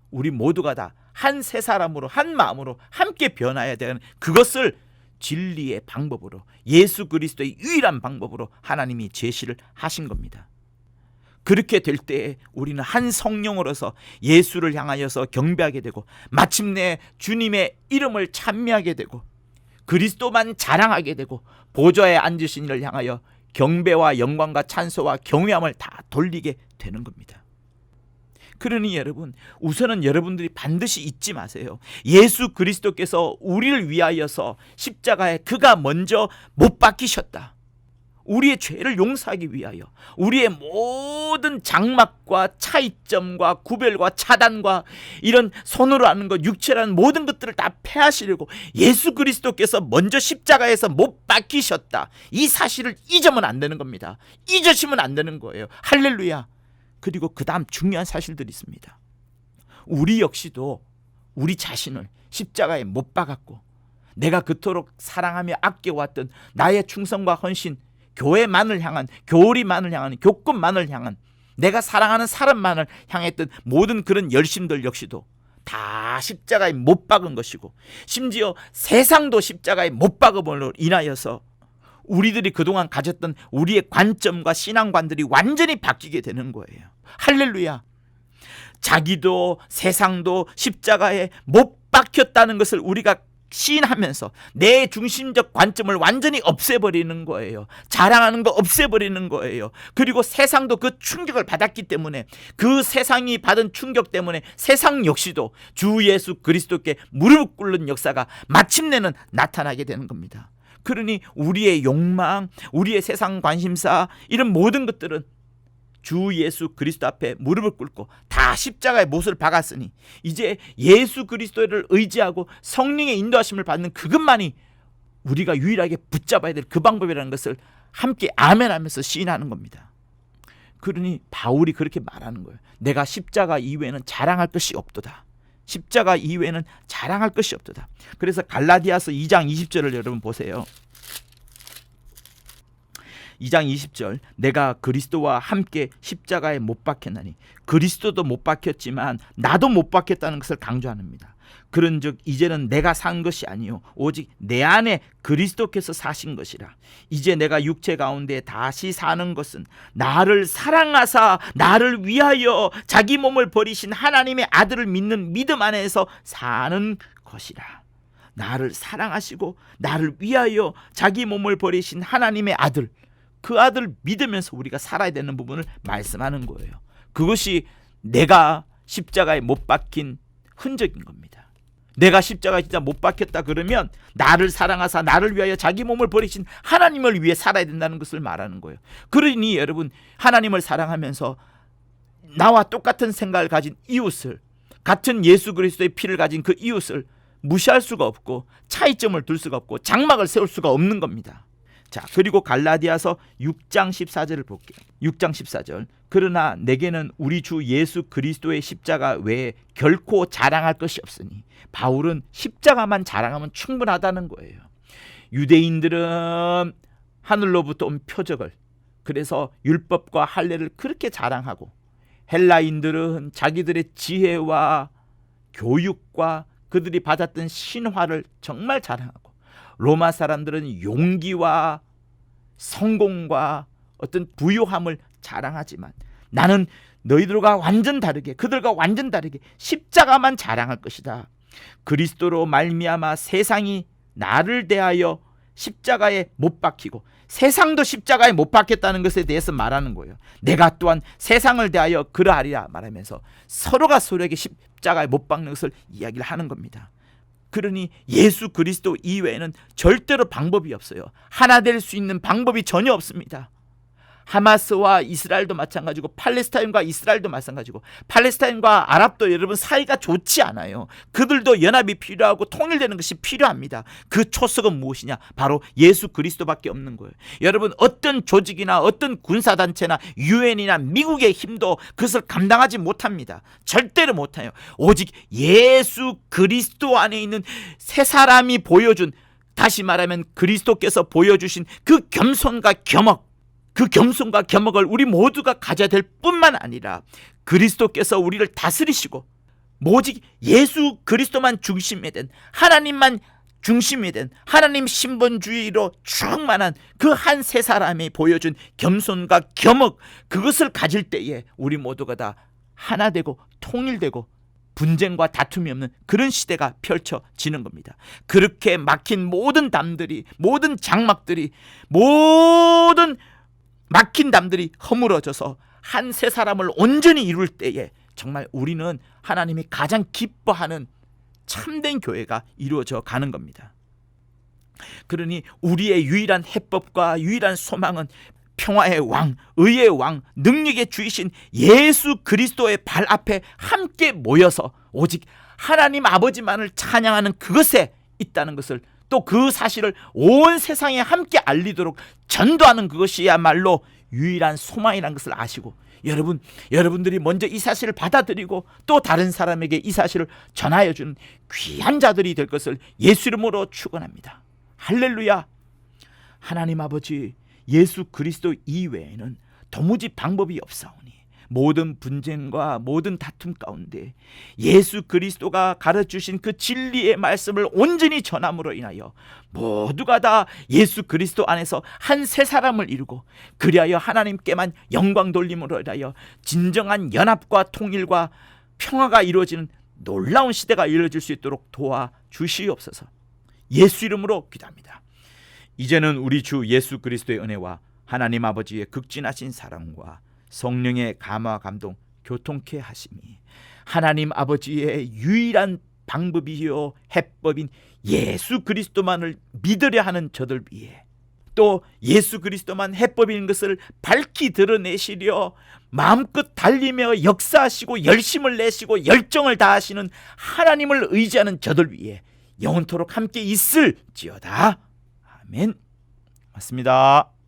우리 모두가 다 한 세 사람으로, 한 마음으로 함께 변화해야 되는, 그것을 진리의 방법으로, 예수 그리스도의 유일한 방법으로 하나님이 제시를 하신 겁니다. 그렇게 될 때에 우리는 한 성령으로서 예수를 향하여서 경배하게 되고, 마침내 주님의 이름을 찬미하게 되고, 그리스도만 자랑하게 되고, 보좌에 앉으신 이를 향하여 경배와 영광과 찬송과 경외함을 다 돌리게 되는 겁니다. 그러니 여러분, 우선은 여러분들이 반드시 잊지 마세요. 예수 그리스도께서 우리를 위하여서 십자가에 그가 먼저 못 박히셨다. 우리의 죄를 용서하기 위하여, 우리의 모든 장막과 차이점과 구별과 차단과 이런 손으로 하는 것, 육체라는 모든 것들을 다 패하시려고 예수 그리스도께서 먼저 십자가에서 못 박히셨다. 이 사실을 잊으면 안 되는 겁니다. 잊으시면 안 되는 거예요. 할렐루야. 그리고 그 다음 중요한 사실들이 있습니다. 우리 역시도 우리 자신을 십자가에 못 박았고, 내가 그토록 사랑하며 아껴왔던 나의 충성과 헌신, 교회만을 향한, 교리만을 향한, 교권만을 향한, 내가 사랑하는 사람만을 향했던 모든 그런 열심들 역시도 다 십자가에 못 박은 것이고, 심지어 세상도 십자가에 못 박음으로 인하여서 우리들이 그동안 가졌던 우리의 관점과 신앙관들이 완전히 바뀌게 되는 거예요. 할렐루야. 자기도 세상도 십자가에 못 박혔다는 것을 우리가 시인하면서 내 중심적 관점을 완전히 없애버리는 거예요. 자랑하는 거 없애버리는 거예요. 그리고 세상도 그 충격을 받았기 때문에, 그 세상이 받은 충격 때문에 세상 역시도 주 예수 그리스도께 무릎 꿇는 역사가 마침내는 나타나게 되는 겁니다. 그러니 우리의 욕망, 우리의 세상 관심사, 이런 모든 것들은 주 예수 그리스도 앞에 무릎을 꿇고 다 십자가의 못을 박았으니 이제 예수 그리스도를 의지하고 성령의 인도하심을 받는 그것만이 우리가 유일하게 붙잡아야 될 그 방법이라는 것을 함께 아멘하면서 시인하는 겁니다. 그러니 바울이 그렇게 말하는 거예요. 내가 십자가 이외에는 자랑할 것이 없도다. 십자가 이외에는 자랑할 것이 없도다. 그래서 갈라디아서 2장 20절을 여러분 보세요. 2장 20절, 내가 그리스도와 함께 십자가에 못 박혔나니, 그리스도도 못 박혔지만 나도 못 박혔다는 것을 강조합니다. 그런즉 이제는 내가 산 것이 아니요 오직 내 안에 그리스도께서 사신 것이라. 이제 내가 육체 가운데 다시 사는 것은 나를 사랑하사 나를 위하여 자기 몸을 버리신 하나님의 아들을 믿는 믿음 안에서 사는 것이라. 나를 사랑하시고 나를 위하여 자기 몸을 버리신 하나님의 아들, 그 아들 믿으면서 우리가 살아야 되는 부분을 말씀하는 거예요. 그것이 내가 십자가에 못 박힌 흔적인 겁니다. 내가 십자가에 진짜 못 박혔다 그러면 나를 사랑하사 나를 위하여 자기 몸을 버리신 하나님을 위해 살아야 된다는 것을 말하는 거예요. 그러니 여러분, 하나님을 사랑하면서 나와 똑같은 생각을 가진 이웃을, 같은 예수 그리스도의 피를 가진 그 이웃을 무시할 수가 없고 차이점을 둘 수가 없고 장막을 세울 수가 없는 겁니다. 자, 그리고 갈라디아서 6장 14절을 볼게요. 6장 14절. 그러나 내게는 우리 주 예수 그리스도의 십자가 외에 결코 자랑할 것이 없으니. 바울은 십자가만 자랑하면 충분하다는 거예요. 유대인들은 하늘로부터 온 표적을, 그래서 율법과 할례를 그렇게 자랑하고, 헬라인들은 자기들의 지혜와 교육과 그들이 받았던 신화를 정말 자랑하고, 로마 사람들은 용기와 성공과 어떤 부유함을 자랑하지만 나는 너희들과 완전 다르게, 그들과 완전 다르게 십자가만 자랑할 것이다. 그리스도로 말미암아 세상이 나를 대하여 십자가에 못 박히고 세상도 십자가에 못 박혔다는 것에 대해서 말하는 거예요. 내가 또한 세상을 대하여 그러하리라 말하면서 서로가 서로에게 십자가에 못 박는 것을 이야기를 하는 겁니다. 그러니 예수 그리스도 이외에는 절대로 방법이 없어요. 하나 될 수 있는 방법이 전혀 없습니다. 하마스와 이스라엘도 마찬가지고 팔레스타인과 이스라엘도 마찬가지고, 팔레스타인과 아랍도 여러분 사이가 좋지 않아요. 그들도 연합이 필요하고 통일되는 것이 필요합니다. 그 초석은 무엇이냐? 바로 예수 그리스도밖에 없는 거예요. 여러분, 어떤 조직이나 어떤 군사단체나 유엔이나 미국의 힘도 그것을 감당하지 못합니다. 절대로 못해요. 오직 예수 그리스도 안에 있는 세 사람이 보여준, 다시 말하면 그리스도께서 보여주신 그 겸손과 겸허, 그 겸손과 겸허를 우리 모두가 가져야 될 뿐만 아니라 그리스도께서 우리를 다스리시고 오직 예수 그리스도만 중심이 된, 하나님만 중심이 된, 하나님 신분주의로 충만한 그 한 세 사람이 보여준 겸손과 겸허, 그것을 가질 때에 우리 모두가 다 하나 되고 통일되고 분쟁과 다툼이 없는 그런 시대가 펼쳐지는 겁니다. 그렇게 막힌 모든 담들이, 모든 장막들이, 모든 막힌 담들이 허물어져서 한 세 사람을 온전히 이룰 때에 정말 우리는 하나님이 가장 기뻐하는 참된 교회가 이루어져 가는 겁니다. 그러니 우리의 유일한 해법과 유일한 소망은 평화의 왕, 의의 왕, 능력의 주이신 예수 그리스도의 발 앞에 함께 모여서 오직 하나님 아버지만을 찬양하는 그것에 있다는 것을, 또 그 사실을 온 세상에 함께 알리도록 전도하는 그것이야말로 유일한 소망이라는 것을 아시고, 여러분들이 먼저 이 사실을 받아들이고 또 다른 사람에게 이 사실을 전하여 주는 귀한 자들이 될 것을 예수 이름으로 축원합니다. 할렐루야. 하나님 아버지, 예수 그리스도 이외에는 도무지 방법이 없사오니 모든 분쟁과 모든 다툼 가운데 예수 그리스도가 가르쳐주신 그 진리의 말씀을 온전히 전함으로 인하여 모두가 다 예수 그리스도 안에서 한 새 사람을 이루고 그리하여 하나님께만 영광 돌림으로 인하여 진정한 연합과 통일과 평화가 이루어지는 놀라운 시대가 이루어질 수 있도록 도와주시옵소서. 예수 이름으로 기도합니다. 이제는 우리 주 예수 그리스도의 은혜와 하나님 아버지의 극진하신 사랑과 성령의 감화 감동 교통케 하심이 하나님 아버지의 유일한 방법이요 해법인 예수 그리스도만을 믿으려 하는 저들 위해 또 예수 그리스도만 해법인 것을 밝히 드러내시려 마음껏 달리며 역사하시고 열심을 내시고 열정을 다하시는 하나님을 의지하는 저들 위해 영원토록 함께 있을지어다. 아멘. 맞습니다.